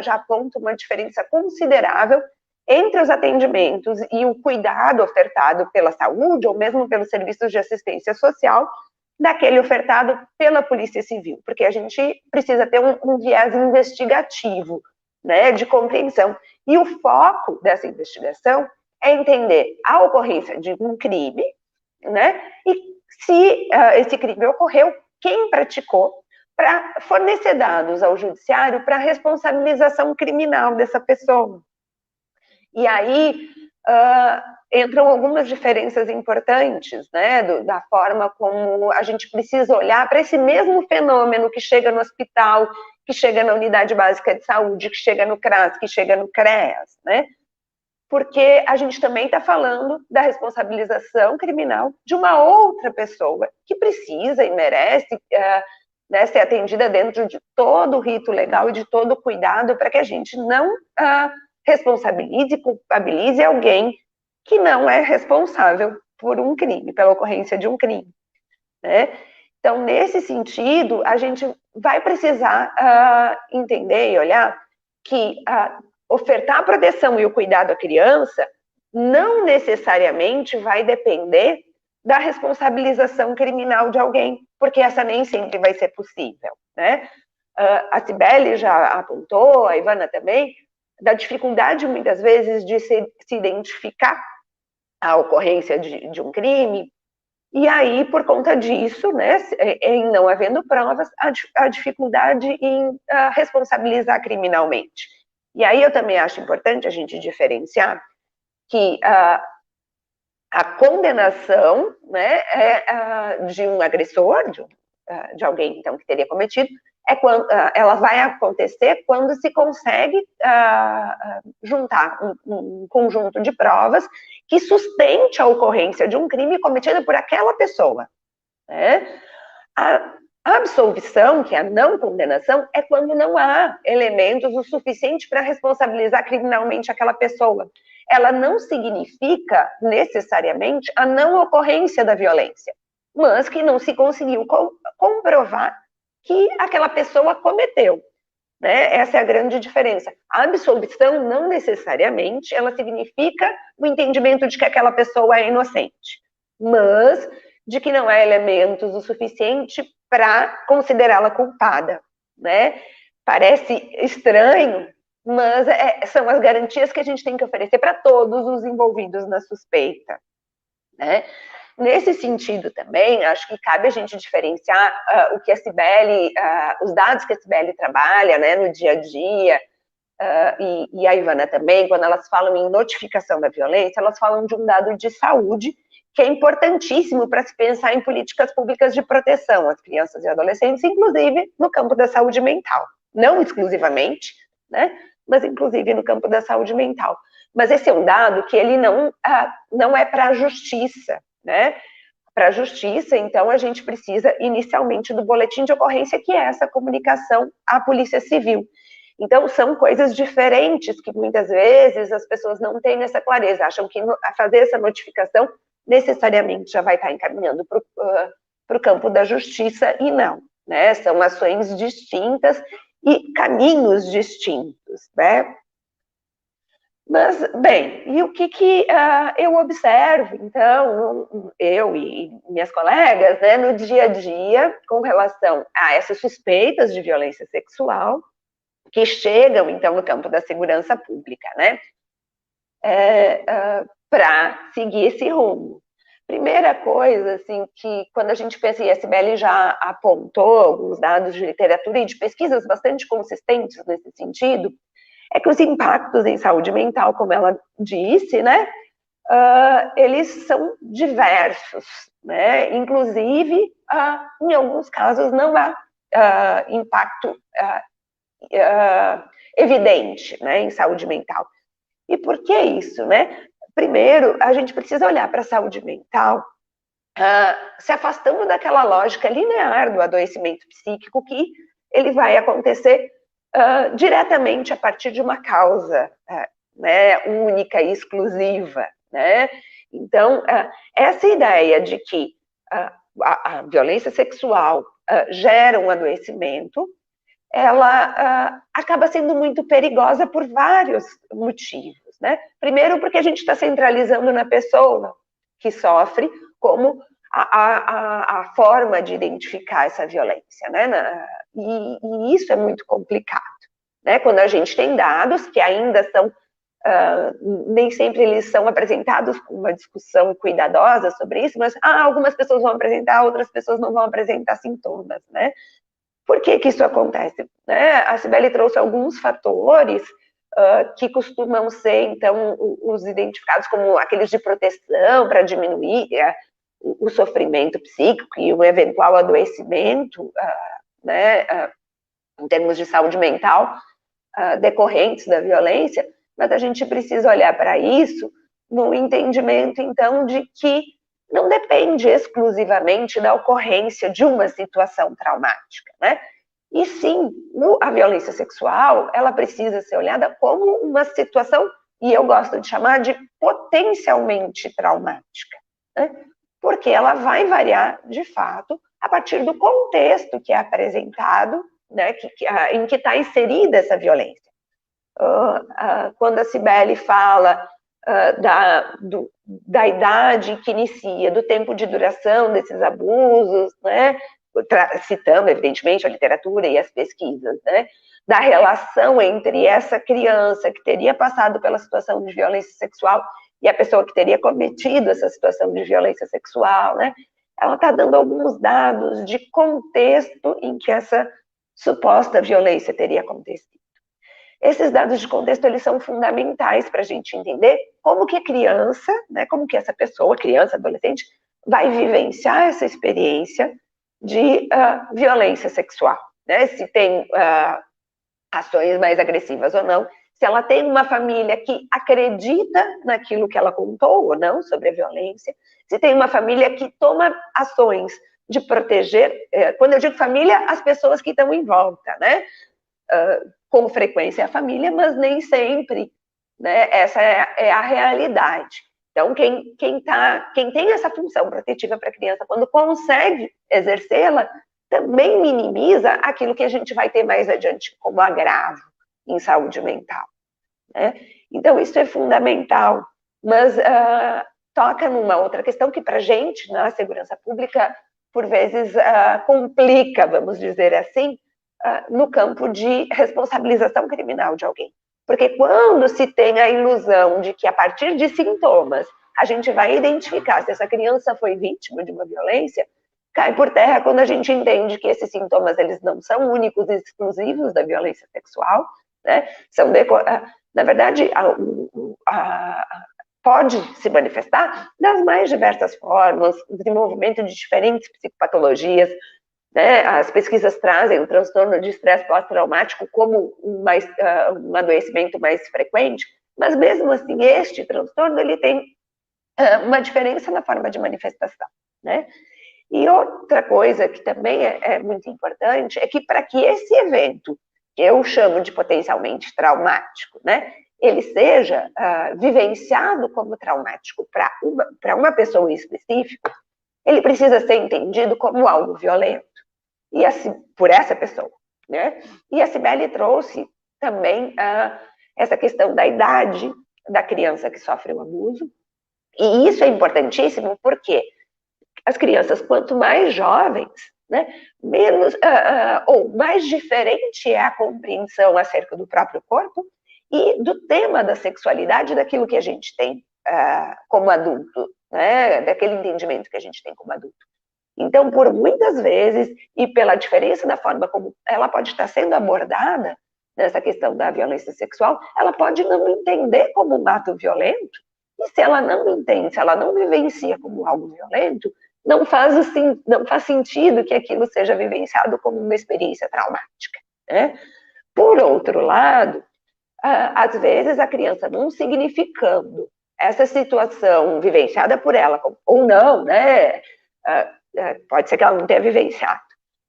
aponto uma diferença considerável entre os atendimentos e o cuidado ofertado pela saúde, ou mesmo pelos serviços de assistência social, daquele ofertado pela Polícia Civil, porque a gente precisa ter um viés investigativo, né, de compreensão. E o foco dessa investigação é entender a ocorrência de um crime, né, e se esse crime ocorreu, quem praticou, para fornecer dados ao judiciário para responsabilização criminal dessa pessoa. E aí entram algumas diferenças importantes, né, da forma como a gente precisa olhar para esse mesmo fenômeno que chega no hospital, que chega na unidade básica de saúde, que chega no CRAS, que chega no CREAS, né? Porque a gente também está falando da responsabilização criminal de uma outra pessoa que precisa e merece né, ser atendida dentro de todo o rito legal e de todo o cuidado para que a gente não responsabilize e culpabilize alguém que não é responsável por um crime, pela ocorrência de um crime, né? Então, nesse sentido, a gente vai precisar entender e olhar que ofertar a proteção e o cuidado à criança não necessariamente vai depender da responsabilização criminal de alguém, porque essa nem sempre vai ser possível, né? A Cibele já apontou, a Ivana também, da dificuldade, muitas vezes, de se identificar a ocorrência de um crime, e aí, por conta disso, né, em não havendo provas, a dificuldade em responsabilizar criminalmente. E aí eu também acho importante a gente diferenciar que a condenação, né, de um agressor, de alguém então que teria cometido, ela vai acontecer quando se consegue juntar um conjunto de provas que sustente a ocorrência de um crime cometido por aquela pessoa, né? A absolvição, que é a não condenação, é quando não há elementos o suficiente para responsabilizar criminalmente aquela pessoa. Ela não significa necessariamente a não ocorrência da violência, mas que não se conseguiu comprovar que aquela pessoa cometeu, né? Essa é a grande diferença. A absolvição não necessariamente ela significa o entendimento de que aquela pessoa é inocente, mas de que não há elementos o suficiente para considerá-la culpada, né? Parece estranho, mas são as garantias que a gente tem que oferecer para todos os envolvidos na suspeita, né? Nesse sentido também, acho que cabe a gente diferenciar o que a Cibele, os dados que a Cibele trabalha, né, no dia a dia, e a Ivana também, quando elas falam em notificação da violência, elas falam de um dado de saúde que é importantíssimo para se pensar em políticas públicas de proteção às crianças e adolescentes, inclusive no campo da saúde mental. Não exclusivamente, né, mas inclusive no campo da saúde mental. Mas esse é um dado que ele não é para a justiça, né? Para a justiça, então, a gente precisa inicialmente do boletim de ocorrência, que é essa comunicação à Polícia Civil. Então, são coisas diferentes que muitas vezes as pessoas não têm essa clareza, acham que fazer essa notificação necessariamente já vai estar encaminhando para o campo da justiça, e não, né? São ações distintas e caminhos distintos, né? Mas, bem, e o que eu observo, então, eu e minhas colegas, né, no dia a dia, com relação a essas suspeitas de violência sexual, que chegam, então, no campo da segurança pública, né, para seguir esse rumo. Primeira coisa, assim, que quando a gente pensa, e a Cibele já apontou alguns dados de literatura e de pesquisas bastante consistentes nesse sentido, é que os impactos em saúde mental, como ela disse, né, eles são diversos, né, inclusive, em alguns casos, não há impacto evidente, né, em saúde mental. E por que isso, né? Primeiro, a gente precisa olhar para a saúde mental se afastando daquela lógica linear do adoecimento psíquico, que ele vai acontecer diretamente a partir de uma causa, né, única e exclusiva, né? Então, essa ideia de que a violência sexual gera um adoecimento, ela acaba sendo muito perigosa por vários motivos, né? Primeiro, porque a gente está centralizando na pessoa que sofre como a forma de identificar essa violência, né? E isso é muito complicado, né? Quando a gente tem dados que ainda são, nem sempre eles são apresentados com uma discussão cuidadosa sobre isso, mas algumas pessoas vão apresentar, outras pessoas não vão apresentar sintomas, né? Por que isso acontece? Né? A Cibele trouxe alguns fatores que costumam ser, então, os identificados como aqueles de proteção para diminuir o sofrimento psíquico e o eventual adoecimento, né, em termos de saúde mental, decorrentes da violência, mas a gente precisa olhar para isso no entendimento, então, de que não depende exclusivamente da ocorrência de uma situação traumática, né? E sim, a violência sexual, ela precisa ser olhada como uma situação, e eu gosto de chamar de potencialmente traumática, né? Porque ela vai variar, de fato, a partir do contexto que é apresentado, né, em que está inserida essa violência. Quando a Cibele fala da idade que inicia, do tempo de duração desses abusos, né? Citando, evidentemente, a literatura e as pesquisas, né? Da relação entre essa criança que teria passado pela situação de violência sexual e a pessoa que teria cometido essa situação de violência sexual, né? Ela está dando alguns dados de contexto em que essa suposta violência teria acontecido. Esses dados de contexto, eles são fundamentais para a gente entender como que a criança, né, como que essa pessoa, criança, adolescente, vai vivenciar essa experiência de violência sexual, né? Se tem ações mais agressivas ou não, se ela tem uma família que acredita naquilo que ela contou ou não sobre a violência, se tem uma família que toma ações de proteger, quando eu digo família, as pessoas que estão em volta, né? Com frequência a família, mas nem sempre, né? Essa é a realidade. Então, quem tem essa função protetiva para a criança, quando consegue exercê-la, também minimiza aquilo que a gente vai ter mais adiante como agravo em saúde mental, né? Então, isso é fundamental, mas toca numa outra questão que, para a gente, na segurança pública, por vezes complica, vamos dizer assim, no campo de responsabilização criminal de alguém. Porque quando se tem a ilusão de que, a partir de sintomas, a gente vai identificar se essa criança foi vítima de uma violência, cai por terra quando a gente entende que esses sintomas, eles não são únicos e exclusivos da violência sexual, né? Na verdade, pode se manifestar das mais diversas formas, o desenvolvimento de diferentes psicopatologias, né? As pesquisas trazem o transtorno de estresse pós-traumático como um adoecimento mais frequente, mas mesmo assim, este transtorno, ele tem uma diferença na forma de manifestação, né? E outra coisa que também é muito importante é que, para que esse evento, que eu chamo de potencialmente traumático, né, ele seja vivenciado como traumático para uma pessoa em específico, ele precisa ser entendido como algo violento, e assim, por essa pessoa, né? E a Cibele trouxe também essa questão da idade da criança que sofre o abuso, e isso é importantíssimo porque as crianças, quanto mais jovens, né, menos ou mais diferente é a compreensão acerca do próprio corpo e do tema da sexualidade, daquilo que a gente tem como adulto, né, daquele entendimento que a gente tem como adulto. Então, por muitas vezes, e pela diferença da forma como ela pode estar sendo abordada nessa questão da violência sexual, ela pode não entender como um ato violento, e se ela não entende, se ela não vivencia como algo violento, não faz sentido que aquilo seja vivenciado como uma experiência traumática, né? Por outro lado, às vezes a criança não significando essa situação vivenciada por ela, ou não, né? Pode ser que ela não tenha vivenciado,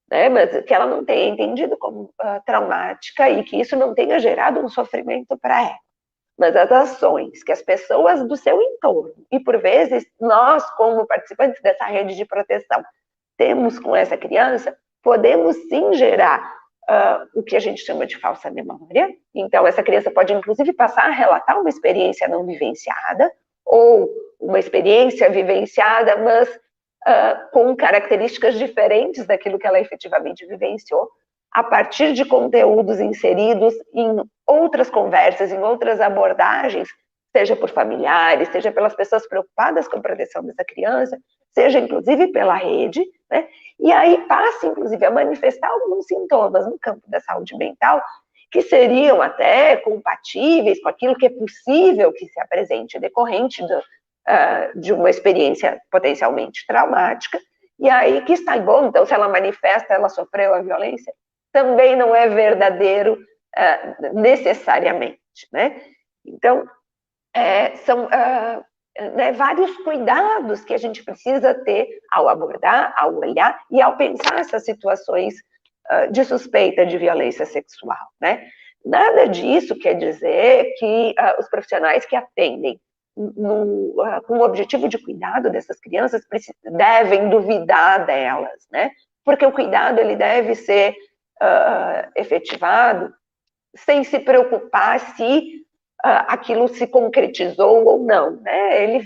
né? Mas que ela não tenha entendido como traumática e que isso não tenha gerado um sofrimento para ela. Mas as ações que as pessoas do seu entorno, e por vezes nós, como participantes dessa rede de proteção, temos com essa criança, podemos sim gerar o que a gente chama de falsa memória. Então, essa criança pode, inclusive, passar a relatar uma experiência não vivenciada, ou uma experiência vivenciada, mas com características diferentes daquilo que ela efetivamente vivenciou, a partir de conteúdos inseridos em outras conversas, em outras abordagens, seja por familiares, seja pelas pessoas preocupadas com a proteção dessa criança, seja inclusive pela rede, né? E aí passa, inclusive, a manifestar alguns sintomas no campo da saúde mental que seriam até compatíveis com aquilo que é possível que se apresente decorrente de uma experiência potencialmente traumática, e aí que está bom, então, se ela manifesta, ela sofreu a violência, também não é verdadeiro necessariamente, né? Então, são vários cuidados que a gente precisa ter ao abordar, ao olhar e ao pensar essas situações de suspeita de violência sexual, né? Nada disso quer dizer que os profissionais que atendem com o objetivo de cuidado dessas crianças devem duvidar delas, né? Porque o cuidado, ele deve ser efetivado sem se preocupar se aquilo se concretizou ou não, né? Ele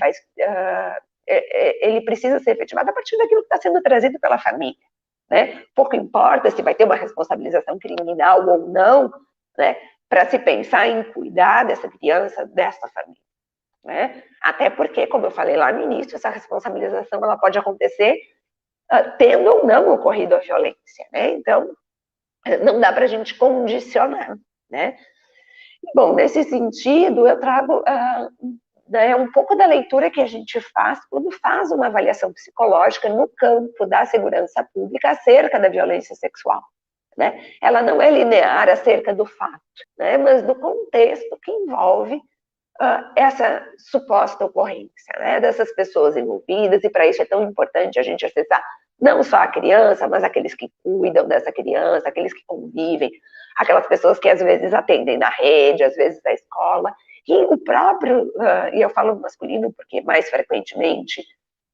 precisa ser efetivado a partir daquilo que está sendo trazido pela família, né? Pouco importa se vai ter uma responsabilização criminal ou não, né? Para se pensar em cuidar dessa criança, dessa família, né? Até porque, como eu falei lá no início, essa responsabilização ela pode acontecer tendo ou não ocorrido a violência, né? Então, não dá para a gente condicionar, né? Bom, nesse sentido, eu trago um pouco da leitura que a gente faz quando faz uma avaliação psicológica no campo da segurança pública acerca da violência sexual, né? Ela não é linear acerca do fato, né? Mas do contexto que envolve essa suposta ocorrência, né? Dessas pessoas envolvidas, e para isso é tão importante a gente acessar não só a criança, mas aqueles que cuidam dessa criança, aqueles que convivem, aquelas pessoas que às vezes atendem na rede, às vezes na escola, e o próprio, e eu falo masculino porque mais frequentemente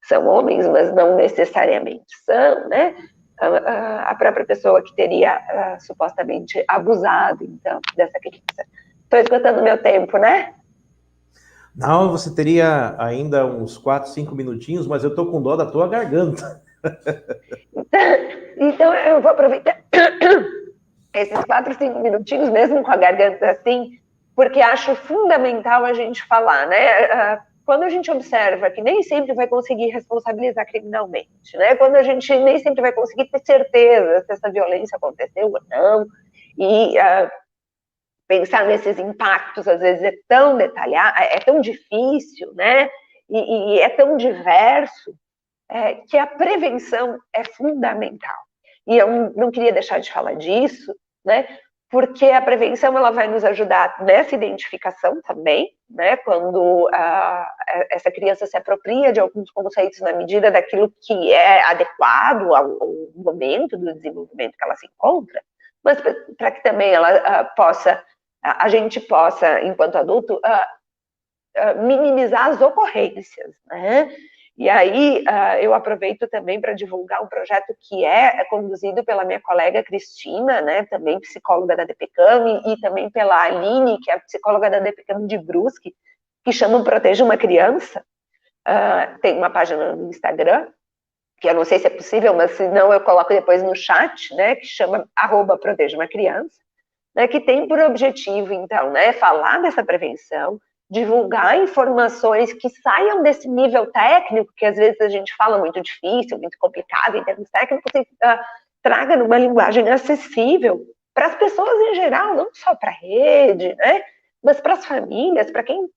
são homens, mas não necessariamente são, né? A própria pessoa que teria supostamente abusado, então, dessa criança. Estou esgotando meu tempo, né?
Não, você teria ainda uns 4, 5 minutinhos, mas eu estou com dó da tua garganta.
Então, eu vou aproveitar esses 4, 5 minutinhos, mesmo com a garganta assim, porque acho fundamental a gente falar, né? Quando a gente observa que nem sempre vai conseguir responsabilizar criminalmente, né? Quando a gente nem sempre vai conseguir ter certeza se essa violência aconteceu ou não, e pensar nesses impactos, às vezes, é tão detalhado, é tão difícil, né? E é tão diverso, que a prevenção é fundamental. E eu não queria deixar de falar disso, né? Porque a prevenção ela vai nos ajudar nessa identificação também, né? Quando essa criança se apropria de alguns conceitos na medida daquilo que é adequado ao momento do desenvolvimento que ela se encontra, mas para que também ela a gente possa, enquanto adulto, minimizar as ocorrências, né? E aí, eu aproveito também para divulgar um projeto que é conduzido pela minha colega Cristina, né, também psicóloga da DPCAM, e também pela Aline, que é psicóloga da DPCAM de Brusque, que chama Proteja uma Criança. Tem uma página no Instagram, que eu não sei se é possível, mas se não eu coloco depois no chat, né, que chama @Proteja uma Criança, né, que tem por objetivo, então, né, falar dessa prevenção, divulgar informações que saiam desse nível técnico, que às vezes a gente fala muito difícil, muito complicado em termos técnicos, e traga numa linguagem acessível para as pessoas em geral, não só para a rede, né, mas para as famílias, para quem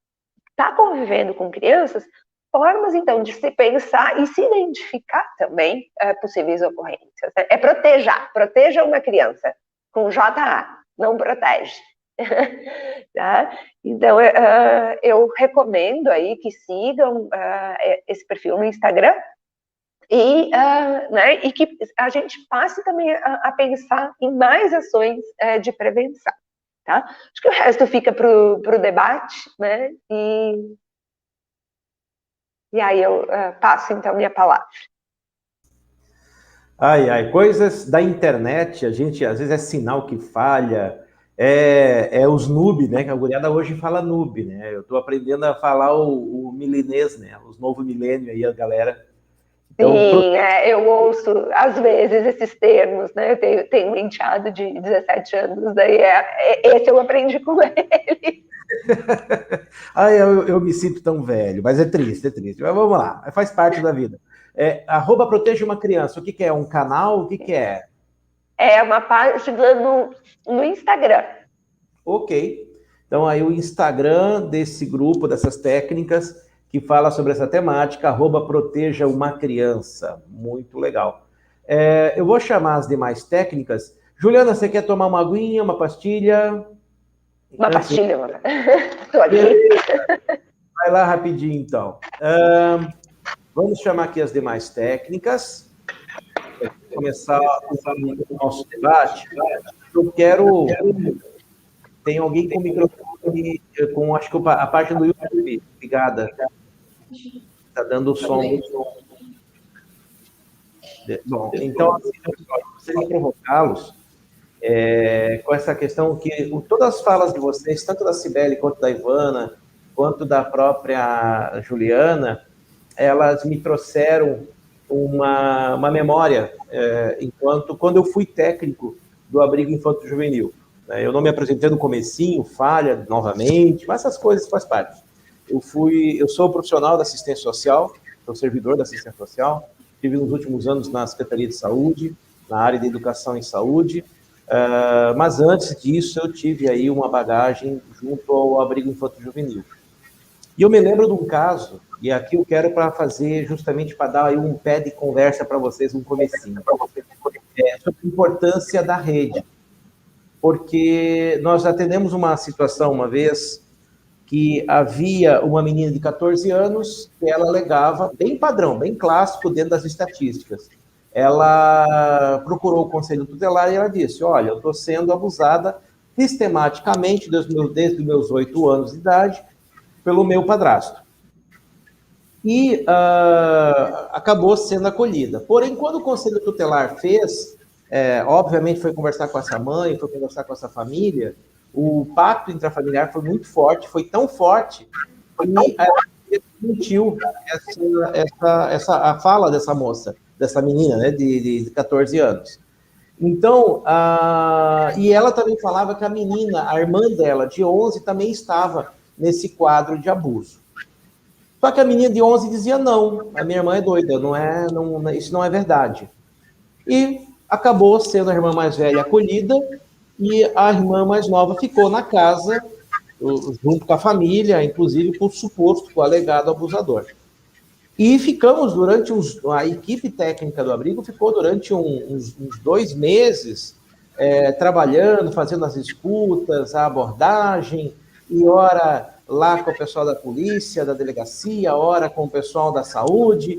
está convivendo com crianças, formas, então, de se pensar e se identificar também possíveis ocorrências. Proteja uma criança, com JA, não protege. Tá? Então, eu recomendo aí que sigam esse perfil no Instagram e, né, e que a gente passe também a pensar em mais ações de prevenção. Tá? Acho que o resto fica para o debate, né? E aí eu passo, então, minha palavra.
Coisas da internet, a gente, às vezes é sinal que falha, os noob, né, que a gurizada hoje fala noob, né, eu tô aprendendo a falar o milenês, né, os novos milênios aí, a galera.
Então, sim, eu ouço, às vezes, esses termos, né, eu tenho um enteado de 17 anos, daí esse eu aprendi com ele.
Eu me sinto tão velho, mas é triste, mas vamos lá, faz parte da vida. @Proteja uma Criança, o que é? Um canal? O que é?
É uma página no Instagram.
Ok. Então, aí o Instagram desse grupo, dessas técnicas, que fala sobre essa temática, @Proteja uma Criança. Muito legal. Eu vou chamar as demais técnicas. Juliana, você quer tomar uma aguinha, uma pastilha?
Uma pastilha, mano. Estou aqui.
Vai lá rapidinho, então. Vamos chamar aqui as demais técnicas. Começar o nosso debate. Eu quero... Tem alguém com o microfone, acho que a página do YouTube ligada. Está dando som. Bom, então, assim, vocês provocá-los, com essa questão que todas as falas de vocês, tanto da Cibele quanto da Ivana, quanto da própria Juliana, elas me trouxeram uma memória, quando eu fui técnico do abrigo infanto-juvenil. Eu não me apresentei no comecinho, falha novamente, mas essas coisas faz parte. Eu sou profissional da assistência social, sou servidor da assistência social, estive nos últimos anos na Secretaria de Saúde, na área de educação em saúde, mas antes disso eu tive aí uma bagagem junto ao abrigo infanto-juvenil. E eu me lembro de um caso, e aqui eu quero para fazer justamente para dar aí um pé de conversa para vocês, um comecinho, sobre a importância da rede, porque nós atendemos uma situação uma vez que havia uma menina de 14 anos que ela alegava, bem padrão, bem clássico dentro das estatísticas, ela procurou o Conselho Tutelar e ela disse, olha, eu estou sendo abusada sistematicamente desde os meus 8 anos de idade pelo meu padrasto. E acabou sendo acolhida. Porém, quando o Conselho Tutelar fez, obviamente foi conversar com essa mãe, foi conversar com essa família, o pacto intrafamiliar foi muito forte, foi tão forte que permitiu a fala dessa moça, dessa menina, né, de 14 anos. Então, e ela também falava que a menina, a irmã dela, de 11, também estava nesse quadro de abuso. Só que a menina de 11 dizia, não, a minha irmã é doida, isso não é verdade. E acabou sendo a irmã mais velha acolhida, e a irmã mais nova ficou na casa, junto com a família, inclusive com o alegado abusador. E ficamos a equipe técnica do abrigo ficou durante uns 2 meses trabalhando, fazendo as escutas, a abordagem, e ora lá com o pessoal da polícia, da delegacia, ora com o pessoal da saúde,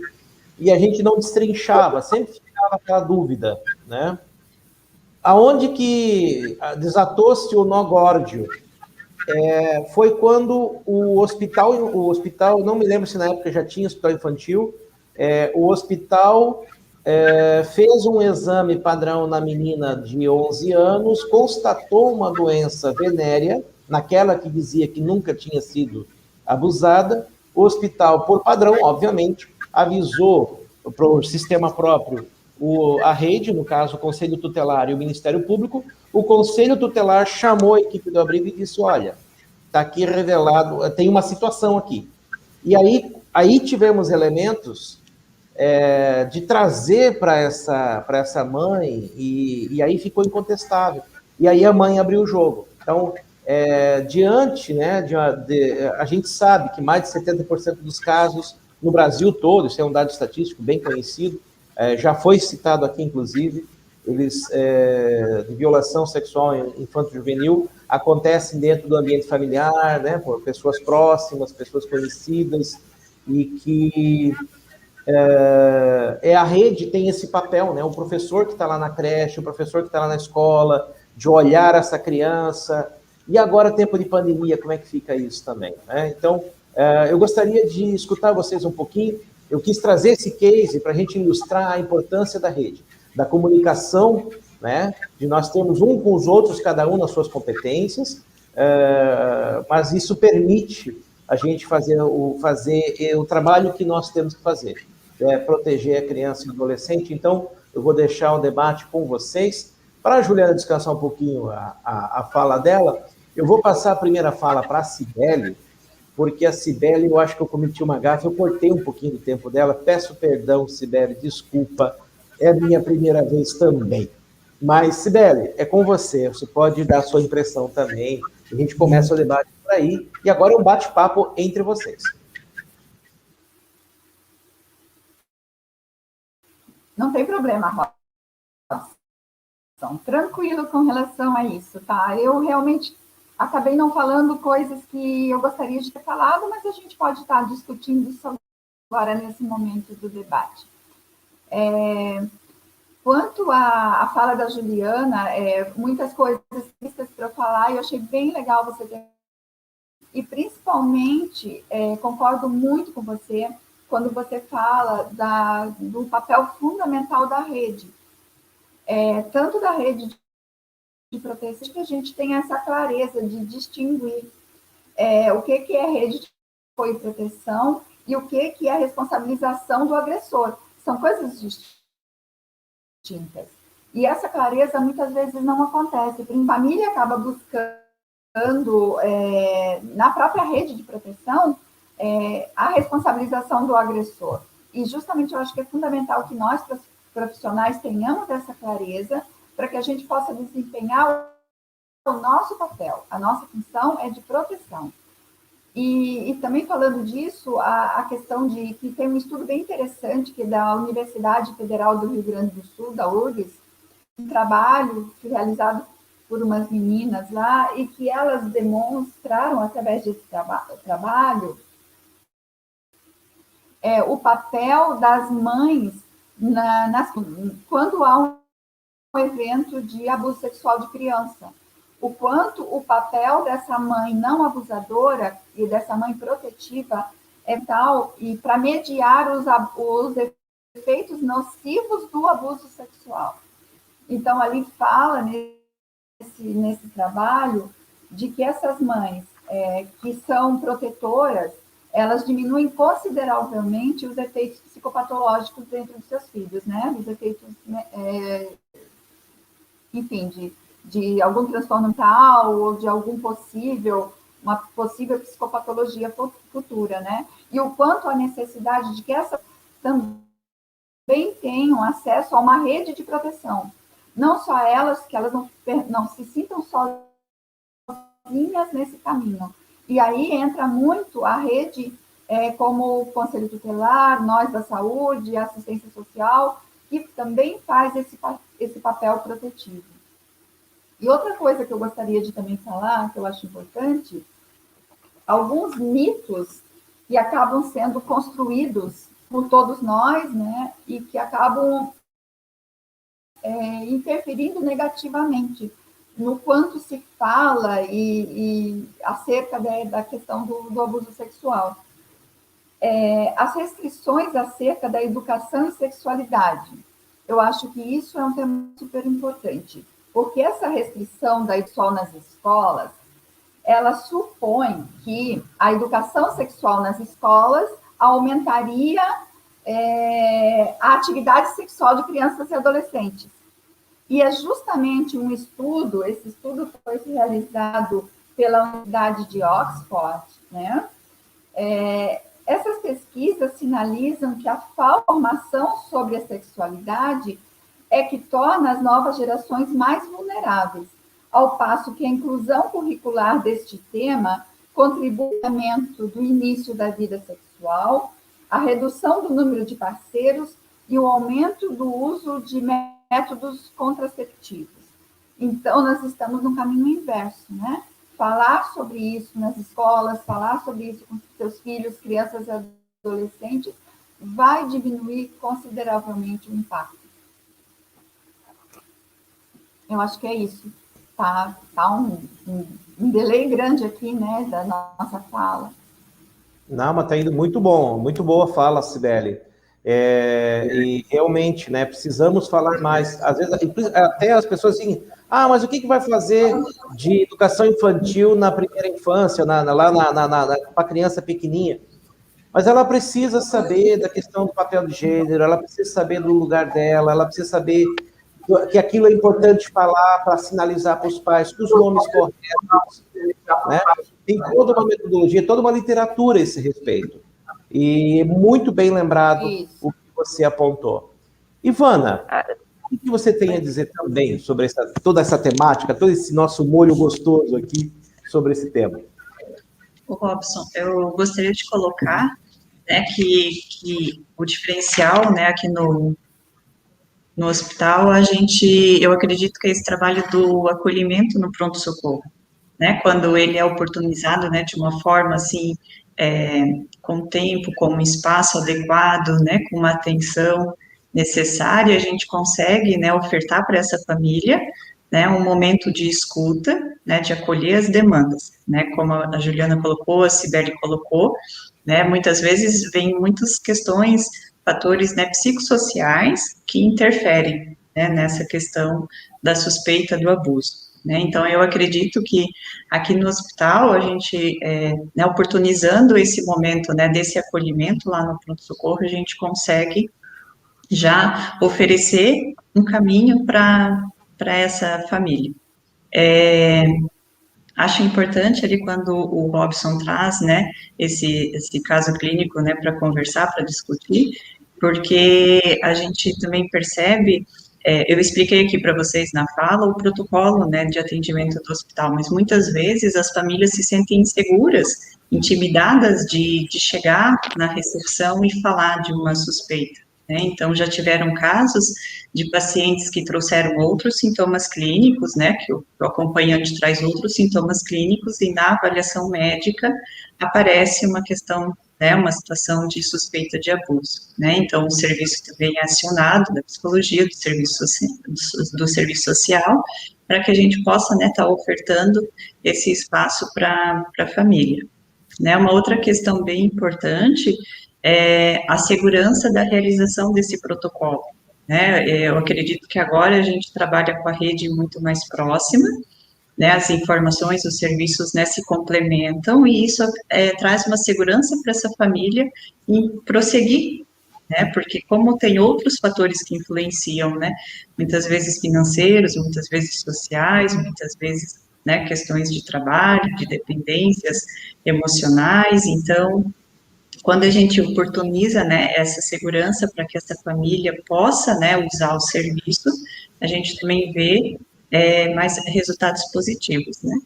e a gente não destrinchava, sempre ficava aquela dúvida, né? Aonde que desatou-se o nó górdio? Foi quando o hospital, não me lembro se na época já tinha hospital infantil, o hospital fez um exame padrão na menina de 11 anos, constatou uma doença venérea, naquela que dizia que nunca tinha sido abusada. O hospital, por padrão, obviamente, avisou para o sistema próprio a rede, no caso o Conselho Tutelar e o Ministério Público. O Conselho Tutelar chamou a equipe do abrigo e disse, olha, está aqui revelado, tem uma situação aqui. E aí tivemos elementos de trazer para essa mãe, e aí ficou incontestável. E aí a mãe abriu o jogo. Então, diante, né, a gente sabe que mais de 70% dos casos no Brasil todo, isso é um dado estatístico bem conhecido, já foi citado aqui, inclusive, de violação sexual infanto-juvenil acontecem dentro do ambiente familiar, né, por pessoas próximas, pessoas conhecidas, e que a rede tem esse papel, né, o professor que está lá na creche, o professor que está lá na escola, de olhar essa criança. E agora, tempo de pandemia, como é que fica isso também, né? Então, eu gostaria de escutar vocês um pouquinho. Eu quis trazer esse case para a gente ilustrar a importância da rede, da comunicação, né? De nós termos um com os outros, cada um nas suas competências, mas isso permite a gente fazer o trabalho que nós temos que fazer, que é proteger a criança e o adolescente. Então, eu vou deixar o debate com vocês. Para a Juliana descansar um pouquinho a fala dela, eu vou passar a primeira fala para a Cibele, porque a Cibele, eu acho que eu cometi uma gafe, eu cortei um pouquinho do tempo dela, peço perdão, Cibele, desculpa, é a minha primeira vez também. Mas, Cibele, é com você pode dar a sua impressão também, a gente começa o debate por aí, e agora é um bate-papo entre vocês.
Não tem problema, Rosa. Tranquilo com relação a isso, tá? Eu realmente acabei não falando coisas que eu gostaria de ter falado, mas a gente pode estar discutindo isso agora nesse momento do debate. Quanto à fala da Juliana, muitas coisas vistas para eu falar, e eu achei bem legal você ter. E principalmente, concordo muito com você quando você fala do papel fundamental da rede. Tanto da rede de proteção, que a gente tenha essa clareza de distinguir o que é rede de apoio e proteção e o que é a responsabilização do agressor. São coisas distintas. E essa clareza muitas vezes não acontece. A família acaba buscando, na própria rede de proteção, a responsabilização do agressor. E justamente eu acho que é fundamental que nós, profissionais, tenhamos essa clareza para que a gente possa desempenhar o nosso papel. A nossa função é de proteção. E também falando disso, a questão de que tem um estudo bem interessante que é da Universidade Federal do Rio Grande do Sul, da URGS, um trabalho realizado por umas meninas lá e que elas demonstraram, através desse trabalho, o papel das mães quando há um evento de abuso sexual de criança. O quanto o papel dessa mãe não abusadora e dessa mãe protetiva é tal, e para mediar os efeitos nocivos do abuso sexual. Então, ali fala, nesse trabalho, de que essas mães que são protetoras, elas diminuem consideravelmente os efeitos psicopatológicos dentro dos seus filhos, né? Os efeitos, enfim, de algum transtorno mental ou de uma possível psicopatologia futura, né? E o quanto a necessidade de que essas também tenham acesso a uma rede de proteção. Não só elas, que elas não se sintam sozinhas nesse caminho. E aí entra muito a rede, como o Conselho Tutelar, nós da saúde, a assistência social, que também faz esse papel protetivo. E outra coisa que eu gostaria de também falar, que eu acho importante, alguns mitos que acabam sendo construídos por todos nós, né, e que acabam interferindo negativamente no quanto se fala e acerca da questão do abuso sexual. As restrições acerca da educação e sexualidade. Eu acho que isso é um tema super importante, porque essa restrição da educação nas escolas, ela supõe que a educação sexual nas escolas aumentaria a atividade sexual de crianças e adolescentes. E é justamente esse estudo foi realizado pela Universidade de Oxford, né? Essas pesquisas sinalizam que a falta de informação sobre a sexualidade é que torna as novas gerações mais vulneráveis, ao passo que a inclusão curricular deste tema contribui ao aumento do início da vida sexual, a redução do número de parceiros e o aumento do uso de métodos contraceptivos. Então, nós estamos no caminho inverso, né? Falar sobre isso nas escolas, falar sobre isso com seus filhos, crianças e adolescentes, vai diminuir consideravelmente o impacto. Eu acho que é isso. Tá um delay grande aqui, né, da nossa fala.
Não, mas está indo muito bom, muito boa fala, Cibele. E realmente, né, precisamos falar mais. Às vezes, até as pessoas assim, mas o que vai fazer de educação infantil na primeira infância, para a criança pequenininha? Mas ela precisa saber da questão do papel de gênero, ela precisa saber do lugar dela, ela precisa saber que aquilo é importante falar para sinalizar para os pais que os nomes corretos, né? Tem toda uma metodologia, toda uma literatura a esse respeito. E muito bem lembrado o que você apontou. Ivana, o que você tem a dizer também sobre toda essa temática, todo esse nosso molho gostoso aqui sobre esse tema?
O Robson, eu gostaria de colocar, né, que o diferencial, né, aqui no hospital, eu acredito que é esse trabalho do acolhimento no pronto-socorro, né, quando ele é oportunizado, né, de uma forma, assim, com tempo, com um espaço adequado, né, com uma atenção necessária, a gente consegue, né, ofertar para essa família, né, um momento de escuta, né, de acolher as demandas, né, como a Juliana colocou, a Cibele colocou, né, muitas vezes vem muitas questões, fatores, né, psicossociais que interferem, né, nessa questão da suspeita do abuso. né? Então, eu acredito que aqui no hospital, a gente, né, oportunizando esse momento, né, desse acolhimento lá no pronto-socorro, a gente consegue já oferecer um caminho para essa família. Acho importante ali quando o Robson traz, né, esse caso clínico, né, para conversar, para discutir, porque a gente também percebe, eu expliquei aqui para vocês na fala o protocolo, né, de atendimento do hospital, mas muitas vezes as famílias se sentem inseguras, intimidadas de chegar na recepção e falar de uma suspeita, né? Então, já tiveram casos de pacientes que trouxeram outros sintomas clínicos, né, que o acompanhante traz outros sintomas clínicos, e na avaliação médica aparece uma questão, né, uma situação de suspeita de abuso, né? Então, o serviço também é acionado da psicologia, do serviço social, para que a gente possa, né, estar ofertando esse espaço para a família. Né? Uma outra questão bem importante é a segurança da realização desse protocolo, né? Eu acredito que agora a gente trabalha com a rede muito mais próxima, né? As informações, os serviços, né, se complementam, e isso traz uma segurança para essa família em prosseguir, né? Porque como tem outros fatores que influenciam, né? Muitas vezes financeiros, muitas vezes sociais, muitas vezes, né, questões de trabalho, de dependências emocionais. Então, quando a gente oportuniza, né, essa segurança para que essa família possa, né, usar o serviço, a gente também vê mais resultados positivos, né?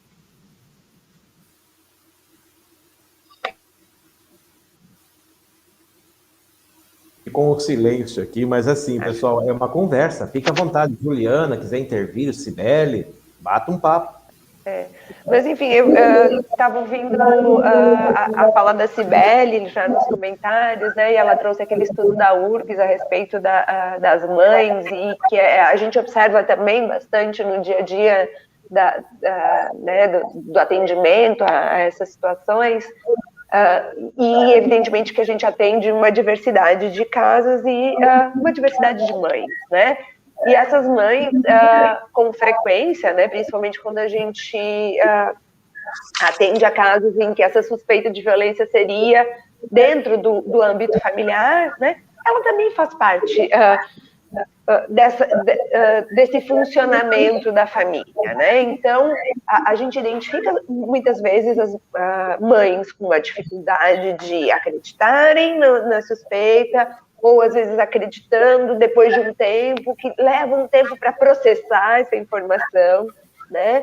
Com o silêncio aqui, mas assim, pessoal, é uma conversa. Fica à vontade, Juliana, quiser intervir, Cibele, bata um papo.
Mas, enfim, eu estava ouvindo a fala da Cibele já nos comentários, né, e ela trouxe aquele estudo da URGS a respeito das mães, e que a gente observa também bastante no dia a dia né, do atendimento a essas situações. E, evidentemente, que a gente atende uma diversidade de casos e uma diversidade de mães, né? E essas mães, com frequência, né, principalmente quando a gente atende a casos em que essa suspeita de violência seria dentro do âmbito familiar, né, ela também faz parte desse funcionamento da família, né? Então, a gente identifica muitas vezes as mães com a dificuldade de acreditarem na suspeita, ou às vezes acreditando depois de um tempo, que leva um tempo para processar essa informação, né?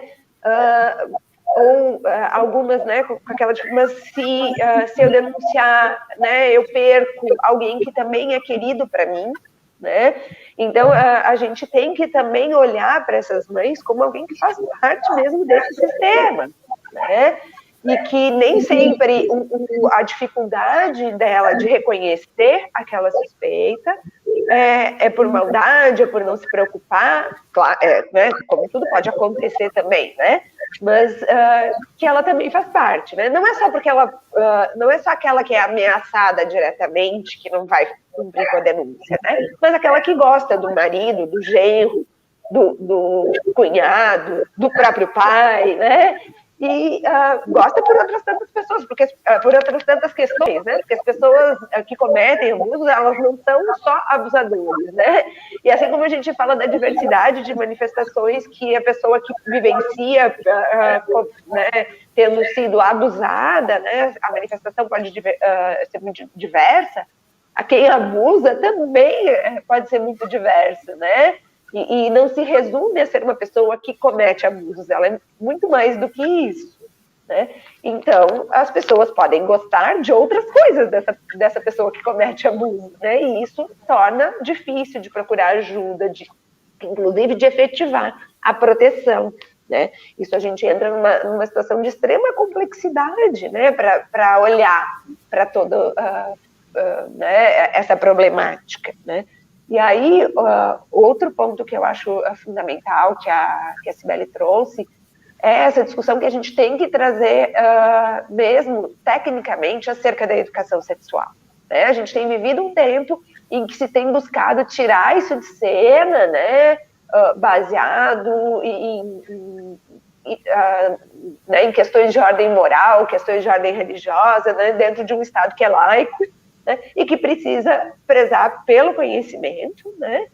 Ou algumas, né, com aquela, mas se eu denunciar, né, eu perco alguém que também é querido para mim, né? Então, a gente tem que também olhar para essas mães como alguém que faz parte mesmo desse sistema, né? E que nem sempre a dificuldade dela de reconhecer aquela suspeita é por maldade, é por não se preocupar, claro, né, como tudo pode acontecer também, né? Mas que ela também faz parte, né? Não é só porque ela, não é só aquela que é ameaçada diretamente que não vai cumprir com a denúncia, né? Mas aquela que gosta do marido, do genro, do cunhado, do próprio pai, né? E gosta por outras tantas pessoas, porque por outras tantas questões, né? Porque as pessoas que cometem abusos, elas não são só abusadores, né? E assim como a gente fala da diversidade de manifestações que a pessoa que vivencia, né, tendo sido abusada, né? A manifestação pode ser muito diversa. A quem abusa também pode ser muito diversa, né? E não se resume a ser uma pessoa que comete abusos, ela é muito mais do que isso, né? Então, as pessoas podem gostar de outras coisas dessa pessoa que comete abuso, né? E isso torna difícil de procurar ajuda, inclusive de efetivar a proteção, né? Isso a gente entra numa situação de extrema complexidade, né? Para olhar para toda né, essa problemática, né? E aí, outro ponto que eu acho fundamental, que a Cibele trouxe, é essa discussão que a gente tem que trazer mesmo tecnicamente acerca da educação sexual, né? A gente tem vivido um tempo em que se tem buscado tirar isso de cena, né? baseado né, em questões de ordem moral, questões de ordem religiosa, né, dentro de um Estado que é laico, né, e que precisa prezar pelo conhecimento, né,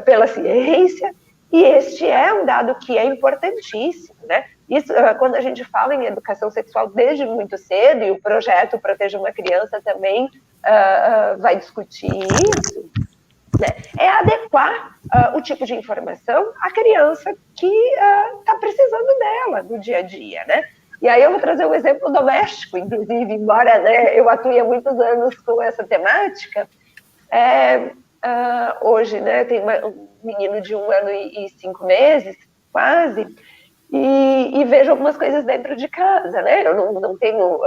pela ciência, e este é um dado que é importantíssimo, né? Isso, quando a gente fala em educação sexual desde muito cedo, e o projeto Proteja uma Criança também vai discutir isso, né? É adequar o tipo de informação à criança que está precisando dela no dia a dia, né? E aí eu vou trazer um exemplo doméstico, inclusive, embora, né, eu atue há muitos anos com essa temática, hoje, né, tem um menino de 1 ano e 5 meses, quase, e vejo algumas coisas dentro de casa, né? Eu não tenho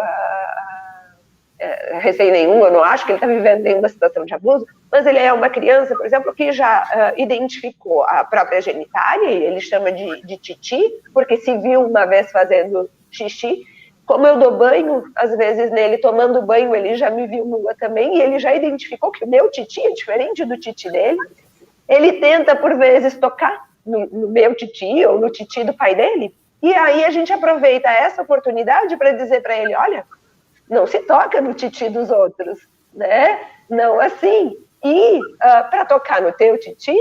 receio nenhum, eu não acho que ele está vivendo nenhuma situação de abuso, mas ele é uma criança, por exemplo, que já identificou a própria genitália, e ele chama de titi, porque se viu uma vez fazendo xixi. Como eu dou banho, às vezes nele tomando banho, ele já me viu nua também, e ele já identificou que o meu titi é diferente do titi dele. Ele tenta, por vezes, tocar no meu titi ou no titi do pai dele, e aí a gente aproveita essa oportunidade para dizer para ele, olha, não se toca no titi dos outros, né? Não assim. E para tocar no teu titi,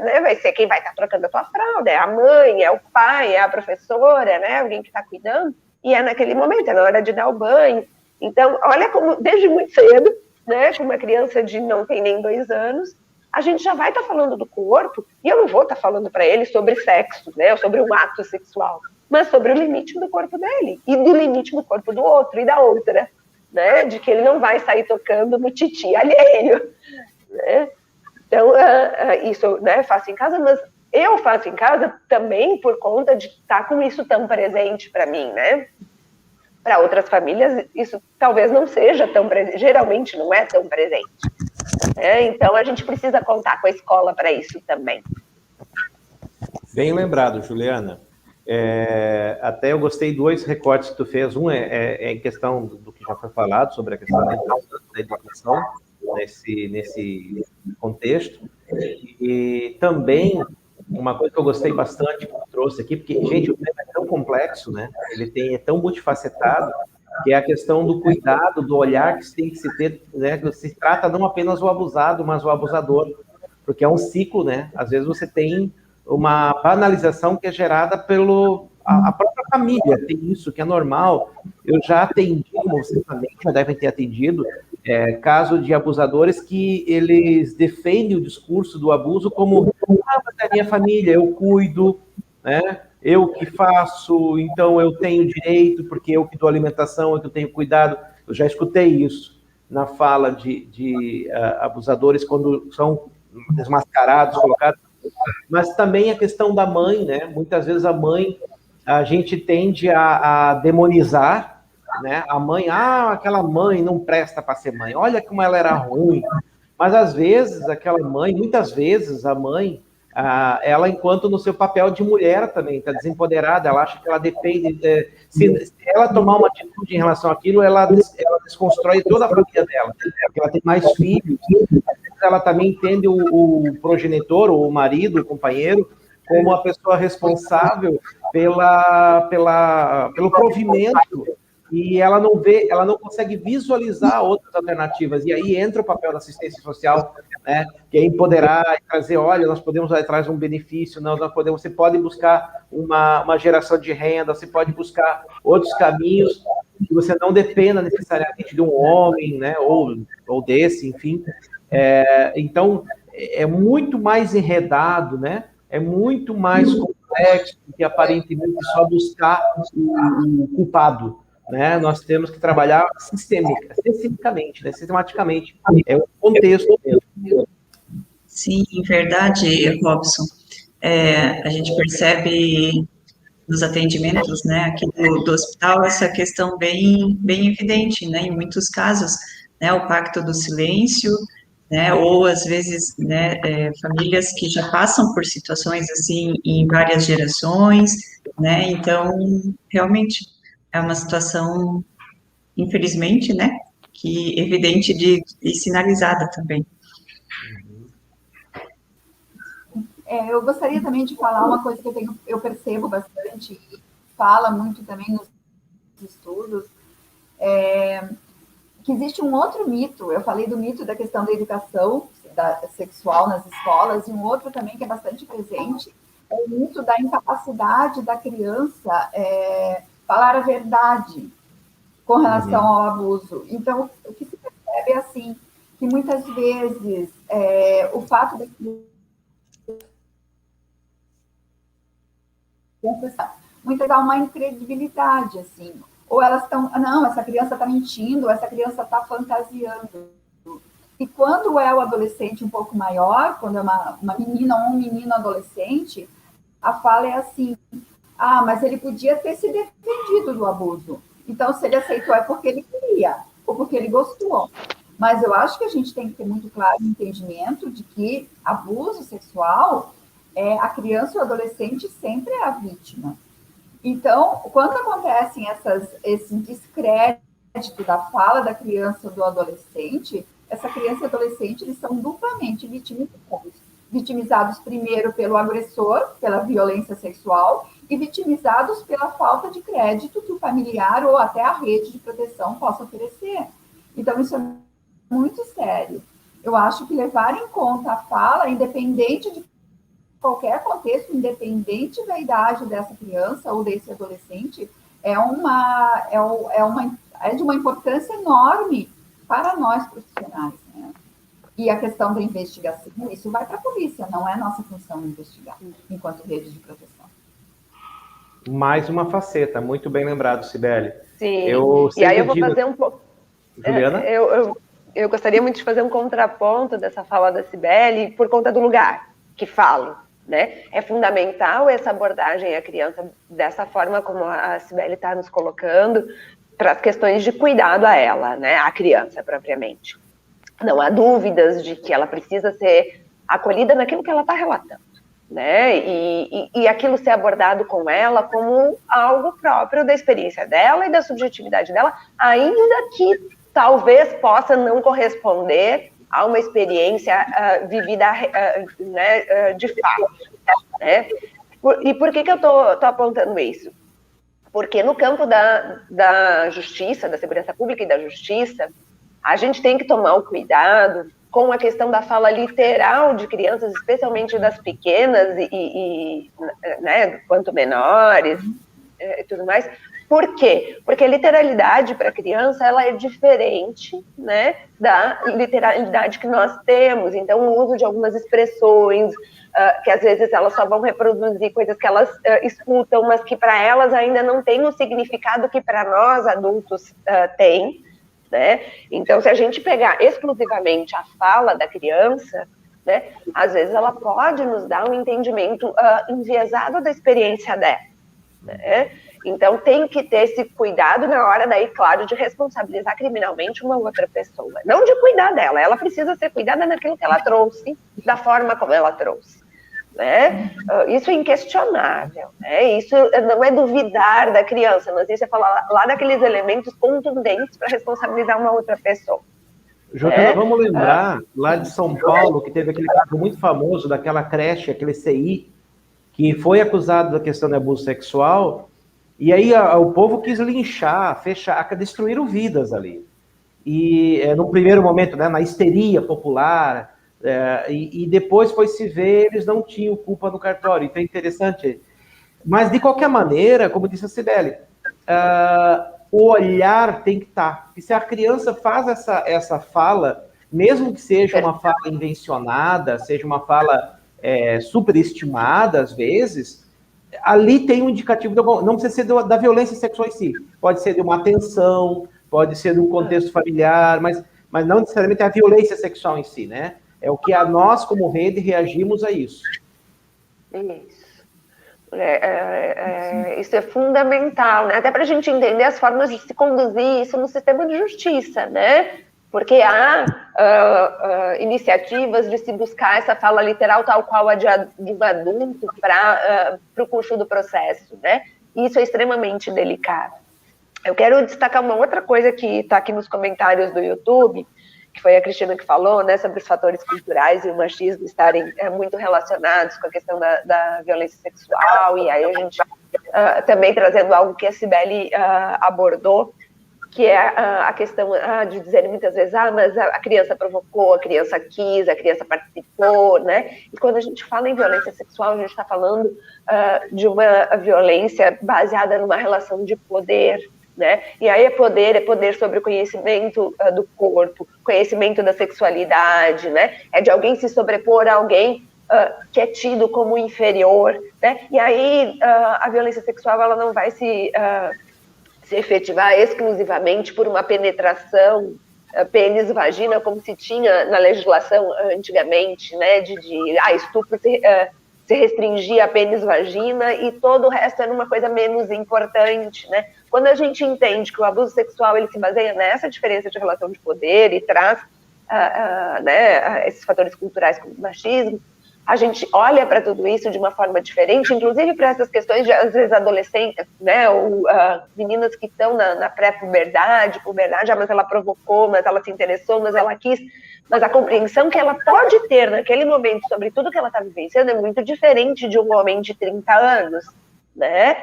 né, vai ser quem vai estar trocando a tua fralda, é a mãe, é o pai, é a professora, né? Alguém que está cuidando, e é naquele momento, é na hora de dar o banho. Então, olha como, desde muito cedo, né, com uma criança de não tem nem 2 anos, a gente já vai estar falando do corpo, e eu não vou estar falando para ele sobre sexo, né, ou sobre um ato sexual, mas sobre o limite do corpo dele, e do limite do corpo do outro, e da outra, né, de que ele não vai sair tocando no titi alheio, né. Então, isso, né, faço em casa, mas eu faço em casa também por conta de estar com isso tão presente para mim, né. Para outras famílias, isso talvez não seja tão presente, geralmente não é tão presente. Então, a gente precisa contar com a escola para isso também.
Bem lembrado, Juliana. Até eu gostei 2 recortes que tu fez. Um é em questão do que já foi falado, sobre a questão da educação nesse contexto. E também, uma coisa que eu gostei bastante que tu trouxe aqui, porque, gente, o tema é tão complexo, né? É tão multifacetado, que é a questão do cuidado, do olhar que tem que se ter, né? Que se trata não apenas o abusado, mas o abusador, porque é um ciclo, né? Às vezes você tem uma banalização que é gerada a própria família, tem isso, que é normal. Eu já atendi, como vocês também já devem ter atendido, caso de abusadores que eles defendem o discurso do abuso como, mas é minha família, eu cuido, né? Eu que faço, então eu tenho direito, porque eu que dou alimentação, eu que tenho cuidado. Eu já escutei isso na fala de abusadores quando são desmascarados, colocados. Mas também a questão da mãe, né? Muitas vezes a gente tende a demonizar, né? A mãe, aquela mãe não presta para ser mãe, olha como ela era ruim. Mas às vezes muitas vezes a mãe, ela, enquanto no seu papel de mulher também, está desempoderada, ela acha que ela depende, se ela tomar uma atitude em relação àquilo, ela desconstrói toda a família dela, porque ela tem mais filhos, ela também entende o progenitor, ou o marido, o companheiro, como uma pessoa responsável pelo provimento, e ela não consegue visualizar outras alternativas, e aí entra o papel da assistência social, né, que é empoderar e trazer, olha, nós podemos atrás de um benefício, você pode buscar uma geração de renda, você pode buscar outros caminhos, que você não dependa necessariamente de um homem, né, ou desse, enfim. Então, é muito mais enredado, né, é muito mais complexo do que aparentemente só buscar o culpado. Né? Nós temos que trabalhar sistemicamente, né? Sistematicamente. É um contexto mesmo.
Sim, verdade, Robson. A gente percebe nos atendimentos, né, aqui do hospital, essa questão bem evidente, né, em muitos casos, né, o pacto do silêncio, né, ou às vezes, né, famílias que já passam por situações assim em várias gerações, né, então, realmente, é uma situação, infelizmente, né, que evidente e sinalizada também.
Eu gostaria também de falar uma coisa que eu percebo bastante, e fala muito também nos estudos, que existe um outro mito. Eu falei do mito da questão da educação sexual nas escolas, e um outro também que é bastante presente, é o mito da incapacidade da criança falar a verdade com relação ao abuso. Então, o que se percebe é assim, que muitas vezes o fato da muitas há uma incredibilidade, assim, ou elas estão, não, essa criança está mentindo, essa criança está fantasiando. E quando é o adolescente um pouco maior, quando é uma menina ou um menino adolescente, a fala é assim, mas ele podia ter se defendido do abuso. Então, se ele aceitou é porque ele queria, ou porque ele gostou. Mas eu acho que a gente tem que ter muito claro o entendimento de que abuso sexual, a criança ou o adolescente sempre é a vítima. Então, quando acontecem esse descrédito da fala da criança ou do adolescente, essa criança e adolescente, eles são duplamente vitimizados. Vitimizados primeiro pelo agressor, pela violência sexual, e vitimizados pela falta de crédito que o familiar ou até a rede de proteção possa oferecer. Então, isso é muito sério. Eu acho que levar em conta a fala, independente de qualquer contexto, independente da idade dessa criança ou desse adolescente, é de uma importância enorme para nós profissionais, né? E a questão da investigação, isso vai para a polícia, não é nossa função investigar, enquanto rede de proteção.
Mais uma faceta, muito bem lembrado, Cibele.
Sim, e aí eu vou fazer um pouco...
Juliana?
Eu gostaria muito de fazer um contraponto dessa fala da Cibele por conta do lugar que falo, né? É fundamental essa abordagem à criança dessa forma como a Cibele está nos colocando, para as questões de cuidado a ela, né? A criança propriamente. Não há dúvidas de que ela precisa ser acolhida naquilo que ela está relatando, né? E aquilo ser abordado com ela como algo próprio da experiência dela e da subjetividade dela, ainda que talvez possa não corresponder a uma experiência vivida de fato, né? E por que eu tô apontando isso? Porque no campo da justiça, da segurança pública e da justiça, a gente tem que tomar o cuidado com a questão da fala literal de crianças, especialmente das pequenas né, quanto menores e tudo mais. Por quê? Porque a literalidade para a criança ela é diferente, né, da literalidade que nós temos. Então, o uso de algumas expressões, que às vezes elas só vão reproduzir coisas que elas escutam, mas que para elas ainda não tem o significado que para nós adultos tem, né? Então, se a gente pegar exclusivamente a fala da criança, né, às vezes ela pode nos dar um entendimento enviesado da experiência dela, né? Então, tem que ter esse cuidado na hora, daí, claro, de responsabilizar criminalmente uma outra pessoa. Não de cuidar dela, ela precisa ser cuidada naquilo que ela trouxe, da forma como ela trouxe, né? Isso é inquestionável, né? Isso não é duvidar da criança, mas isso é falar lá daqueles elementos contundentes para responsabilizar uma outra pessoa.
Juliana, vamos lembrar lá de São Paulo, que teve aquele caso muito famoso daquela creche, aquele CI, que foi acusado da questão de abuso sexual, e aí o povo quis linchar, fechar, destruíram vidas ali. E no primeiro momento, né, na histeria popular, e depois foi se ver, eles não tinham culpa no cartório. Então é interessante. Mas, de qualquer maneira, como disse a Cibele, o olhar tem que estar. Porque se a criança faz essa fala, mesmo que seja uma fala invencionada, seja uma fala superestimada, às vezes, ali tem um indicativo, não precisa ser da violência sexual em si, pode ser de uma atenção, pode ser de um contexto familiar, mas não necessariamente a violência sexual em si, né? É o que nós, como rede, reagimos a isso.
Isso. Isso é fundamental, né? Até para a gente entender as formas de se conduzir isso no sistema de justiça, né? Porque há iniciativas de se buscar essa fala literal tal qual a de um adulto para o curso do processo, né? E isso é extremamente delicado. Eu quero destacar uma outra coisa que está aqui nos comentários do YouTube, que foi a Cristina que falou, né, sobre os fatores culturais e o machismo estarem muito relacionados com a questão da violência sexual, e aí a gente também trazendo algo que a Cibele abordou, que é a questão de dizer muitas vezes, mas a criança provocou, a criança quis, a criança participou, né? E quando a gente fala em violência sexual, a gente está falando de uma violência baseada numa relação de poder, né? E aí é poder sobre o conhecimento do corpo, conhecimento da sexualidade, né? É de alguém se sobrepor a alguém que é tido como inferior, né? E aí a violência sexual ela não vai se efetivar exclusivamente por uma penetração pênis-vagina, como se tinha na legislação antigamente, né, de estupro se restringia a pênis-vagina e todo o resto era uma coisa menos importante, né? Quando a gente entende que o abuso sexual ele se baseia nessa diferença de relação de poder e traz né, esses fatores culturais como o machismo, a gente olha para tudo isso de uma forma diferente, inclusive para essas questões de, às vezes, adolescentes, né, ou meninas que estão na pré-puberdade, mas ela provocou, mas ela se interessou, mas ela quis, mas a compreensão que ela pode ter naquele momento sobre tudo que ela está vivenciando é muito diferente de um homem de 30 anos, né,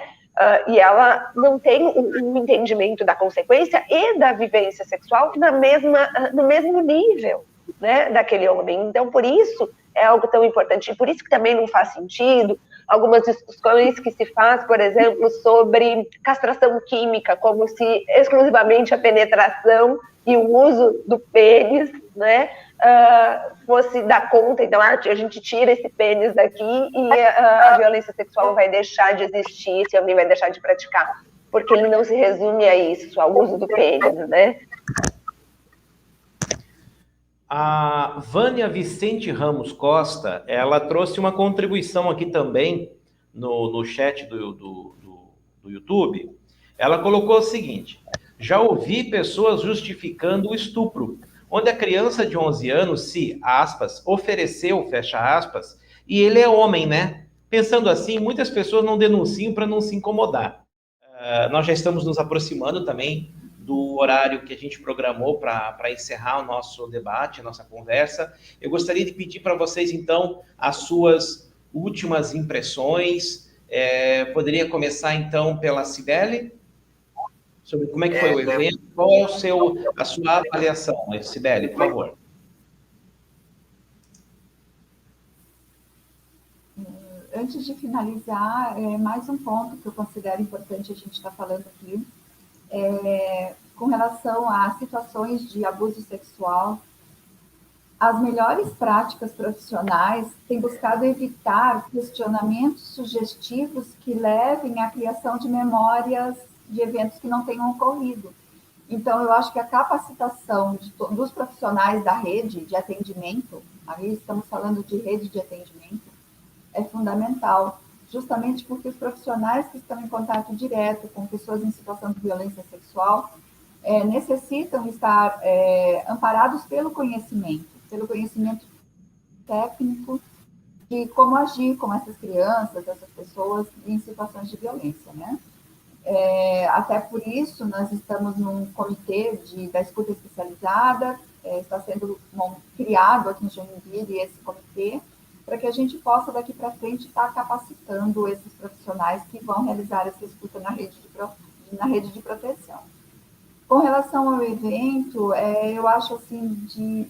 e ela não tem um entendimento da consequência e da vivência sexual no mesmo nível, né, daquele homem. Então, por isso, é algo tão importante, e por isso que também não faz sentido algumas discussões que se faz, por exemplo, sobre castração química, como se exclusivamente a penetração e o uso do pênis, né, fosse dar conta, então a gente tira esse pênis daqui e a violência sexual vai deixar de existir, esse homem vai deixar de praticar, porque ele não se resume a isso, ao uso do pênis, né?
A Vânia Vicente Ramos Costa, ela trouxe uma contribuição aqui também no chat do YouTube. Ela colocou o seguinte: já ouvi pessoas justificando o estupro, onde a criança de 11 anos se, aspas, ofereceu, fecha aspas, e ele é homem, né? Pensando assim, muitas pessoas não denunciam para não se incomodar. Nós já estamos nos aproximando também do horário que a gente programou para encerrar o nosso debate, a nossa conversa. Eu gostaria de pedir para vocês, então, as suas últimas impressões. Poderia começar, então, pela Cibele, sobre como é que foi o evento, qual é a sua avaliação, Cibele, por favor.
Antes de finalizar, mais um ponto que eu considero importante a gente estar falando aqui, com relação a situações de abuso sexual, as melhores práticas profissionais têm buscado evitar questionamentos sugestivos que levem à criação de memórias de eventos que não tenham ocorrido. Então, eu acho que a capacitação dos profissionais da rede de atendimento, aí estamos falando de rede de atendimento, é fundamental, justamente porque os profissionais que estão em contato direto com pessoas em situação de violência sexual necessitam estar amparados pelo conhecimento técnico de como agir com essas crianças, essas pessoas em situações de violência, né? Até por isso, nós estamos num comitê da escuta especializada, está sendo criado aqui em Joinville esse comitê, para que a gente possa, daqui para frente, estar capacitando esses profissionais que vão realizar essa escuta na rede de proteção. Com relação ao evento, eu acho assim,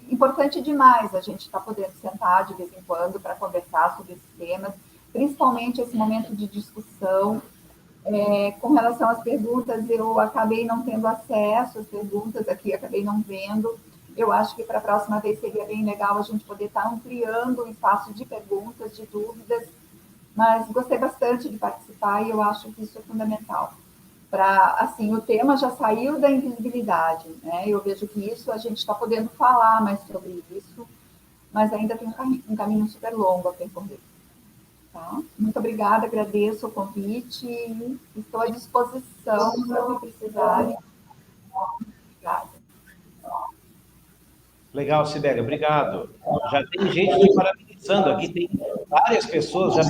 importante demais a gente estar podendo sentar de vez em quando para conversar sobre esses temas, principalmente esse momento de discussão. Com relação às perguntas, eu acabei não tendo acesso às perguntas aqui, acabei não vendo. Eu acho que para a próxima vez seria bem legal a gente poder estar ampliando o espaço de perguntas, de dúvidas, mas gostei bastante de participar e eu acho que isso é fundamental. Assim, o tema já saiu da invisibilidade, né? Eu vejo que isso a gente está podendo falar mais sobre isso, mas ainda tem um caminho super longo a percorrer. Tá? Muito obrigada, agradeço o convite e estou à disposição para o que precisarem. Obrigada.
Legal, Cibele, obrigado. Já tem gente te parabenizando aqui, tem várias pessoas já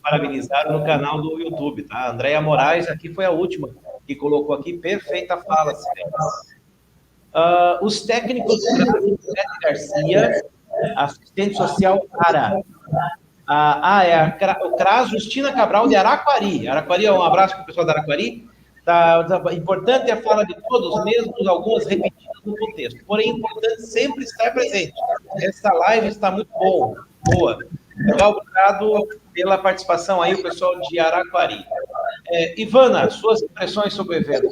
parabenizaram no canal do YouTube, tá? A Andréia Moraes aqui foi a última que colocou aqui, perfeita fala, Cibele. Os técnicos Sete Garcia, assistente social Ara. O CRAS Justina Cabral de Araquari. Araquari, um abraço para o pessoal da Araquari. Importante a fala de todos, mesmo algumas repetidas no contexto. Porém, importante sempre estar presente. Essa live está muito boa. Legal, obrigado pela participação aí, o pessoal de Araquari. Ivana, suas impressões sobre o evento.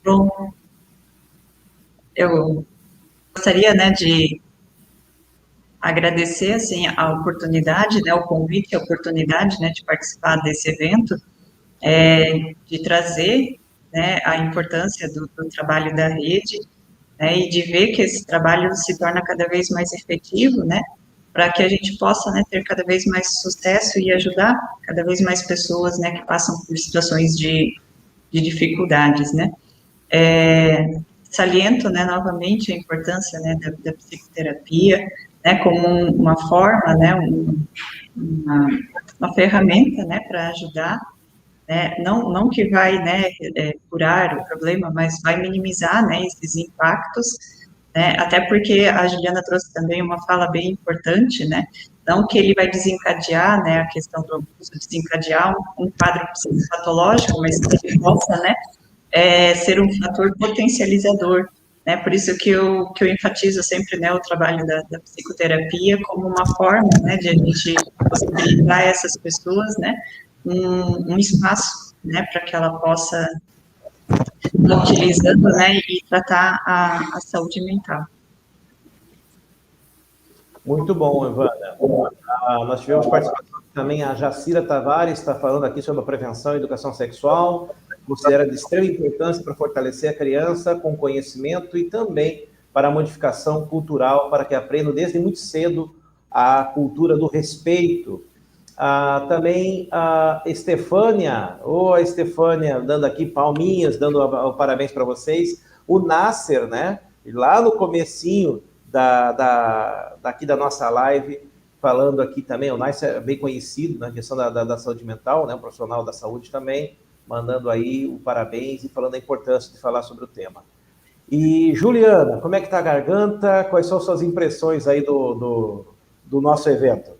Bom, eu gostaria, né, de agradecer, assim, a oportunidade, né, o convite, a oportunidade, né, de participar desse evento, de trazer, né, a importância do trabalho da rede, né, e de ver que esse trabalho se torna cada vez mais efetivo, né, para que a gente possa, né, ter cada vez mais sucesso e ajudar cada vez mais pessoas, né, que passam por situações de dificuldades, né. Saliento, né, novamente a importância, né, da psicoterapia, né, como uma forma, né, uma ferramenta, né, para ajudar, né, não que vai, né, curar o problema, mas vai minimizar, né, esses impactos, né, até porque a Juliana trouxe também uma fala bem importante, né, não que ele vai desencadear, né, a questão do abuso, desencadear um quadro psicopatológico, mas que ele possa, né, ser um fator potencializador, né, por isso que eu enfatizo sempre, né, o trabalho da psicoterapia como uma forma, né, de a gente possibilitar a essas pessoas, né, um espaço, né, para que ela possa estar utilizando, né, e tratar a saúde mental.
Muito bom, Ivana. Nós tivemos participação também, a Jacira Tavares está falando aqui sobre a prevenção e educação sexual, considera de extrema importância para fortalecer a criança com conhecimento e também para a modificação cultural, para que aprendam desde muito cedo a cultura do respeito. Também a Estefânia, a Estefânia dando aqui palminhas, dando parabéns para vocês. O Nasser, né, lá no comecinho daqui da nossa live, falando aqui também, o Nasser é bem conhecido na questão da saúde mental, né, um profissional da saúde também, mandando aí o parabéns e falando da importância de falar sobre o tema. E, Juliana, como é que está a garganta? Quais são suas impressões aí do nosso evento?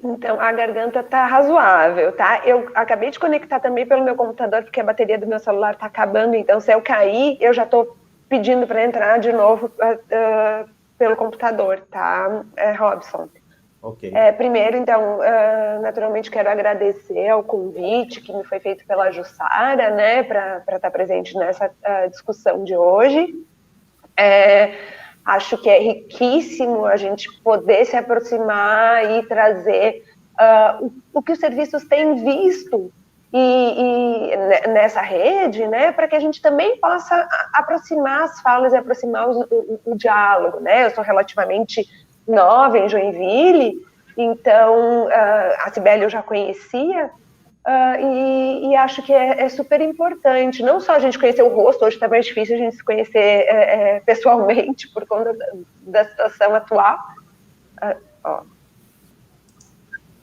Então, a garganta tá razoável, tá? Eu acabei de conectar também pelo meu computador, porque a bateria do meu celular tá acabando, então se eu cair, eu já tô pedindo para entrar de novo pelo computador, tá, Robson?
Ok.
Primeiro, então, naturalmente quero agradecer ao convite que me foi feito pela Jussara, né, para estar presente nessa discussão de hoje. Acho que é riquíssimo a gente poder se aproximar e trazer o que os serviços têm visto e nessa rede, né, para que a gente também possa aproximar as falas e aproximar o diálogo, né? Eu sou relativamente nova em Joinville, então a Cibele eu já conhecia, e acho que é super importante, não só a gente conhecer o rosto, hoje está mais difícil a gente se conhecer pessoalmente por conta da situação atual.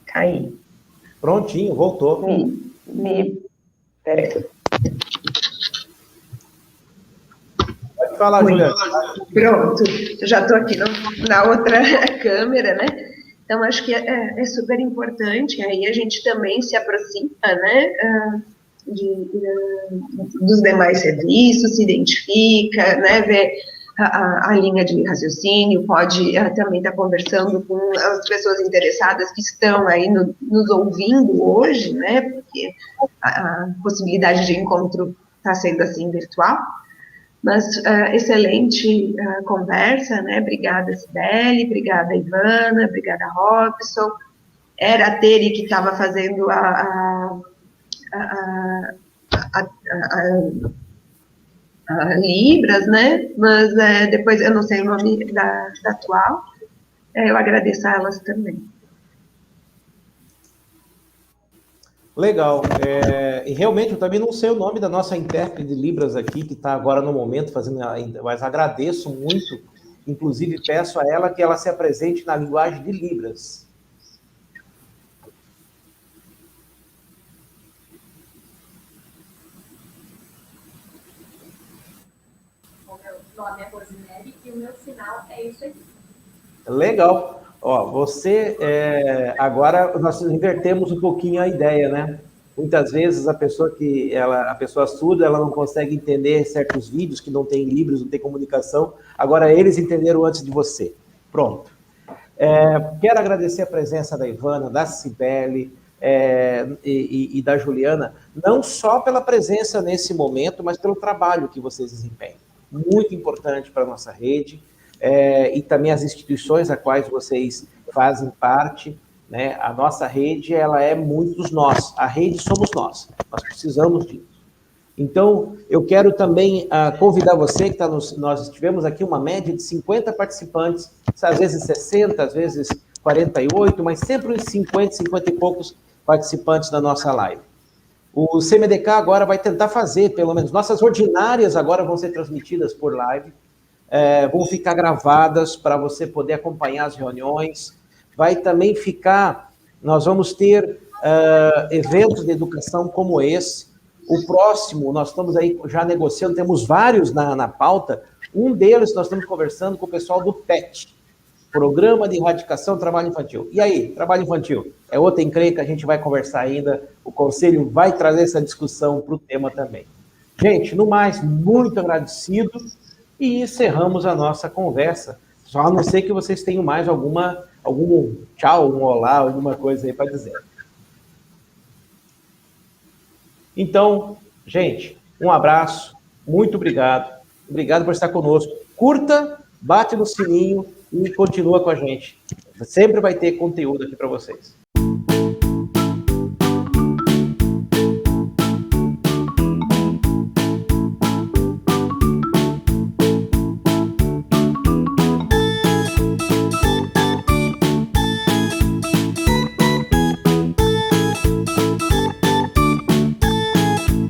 Caí.
Prontinho, voltou.
Peraí.
Pode falar, Juliana.
Pronto, já estou aqui na outra câmera, né? Então, acho que é super importante, aí a gente também se aproxima, né, dos demais serviços, se identifica, né, vê a linha de raciocínio, pode também estar conversando com as pessoas interessadas que estão aí nos ouvindo hoje, né, porque a possibilidade de encontro está sendo assim virtual. Mas excelente conversa, né? Obrigada, Cibele, obrigada, Ivana, obrigada, Robson. Era a Tere que estava fazendo a Libras, né? Mas depois eu não sei o nome da atual. Eu agradeço a elas também.
Legal. E realmente eu também não sei o nome da nossa intérprete de Libras aqui, que está agora no momento fazendo, mas agradeço muito, inclusive peço a ela que ela se apresente na linguagem de Libras.
Cláudia Rosinelli, e o meu sinal é isso aqui.
Legal. Ó, você, agora nós invertemos um pouquinho a ideia, né? Muitas vezes a pessoa surda, ela não consegue entender certos vídeos que não tem livros, não tem comunicação. Agora eles entenderam antes de você. Pronto. Quero agradecer a presença da Ivana, da Cibele e da Juliana, não só pela presença nesse momento, mas pelo trabalho que vocês desempenham. Muito importante para a nossa rede, e também as instituições a quais vocês fazem parte, né? A nossa rede, ela é muitos nós. A rede somos nós precisamos disso. Então, eu quero também convidar você, que nós tivemos aqui uma média de 50 participantes, às vezes 60, às vezes 48, mas sempre uns 50, 50 e poucos participantes da nossa live. O CMDK agora vai tentar fazer, pelo menos, nossas ordinárias agora vão ser transmitidas por live, vão ficar gravadas para você poder acompanhar as reuniões. Vai também ficar, nós vamos ter eventos de educação como esse. O próximo, nós estamos aí já negociando, temos vários na pauta. Um deles, nós estamos conversando com o pessoal do PET, Programa de Erradicação do Trabalho Infantil. E aí, trabalho infantil? É outra encrenca, a gente vai conversar ainda, o Conselho vai trazer essa discussão para o tema também. Gente, no mais, muito agradecido, e encerramos a nossa conversa. Só a não ser que vocês tenham mais algum tchau, um olá, alguma coisa aí para dizer. Então, gente, um abraço, muito obrigado. Obrigado por estar conosco. Curta, bate no sininho e continua com a gente. Sempre vai ter conteúdo aqui para vocês.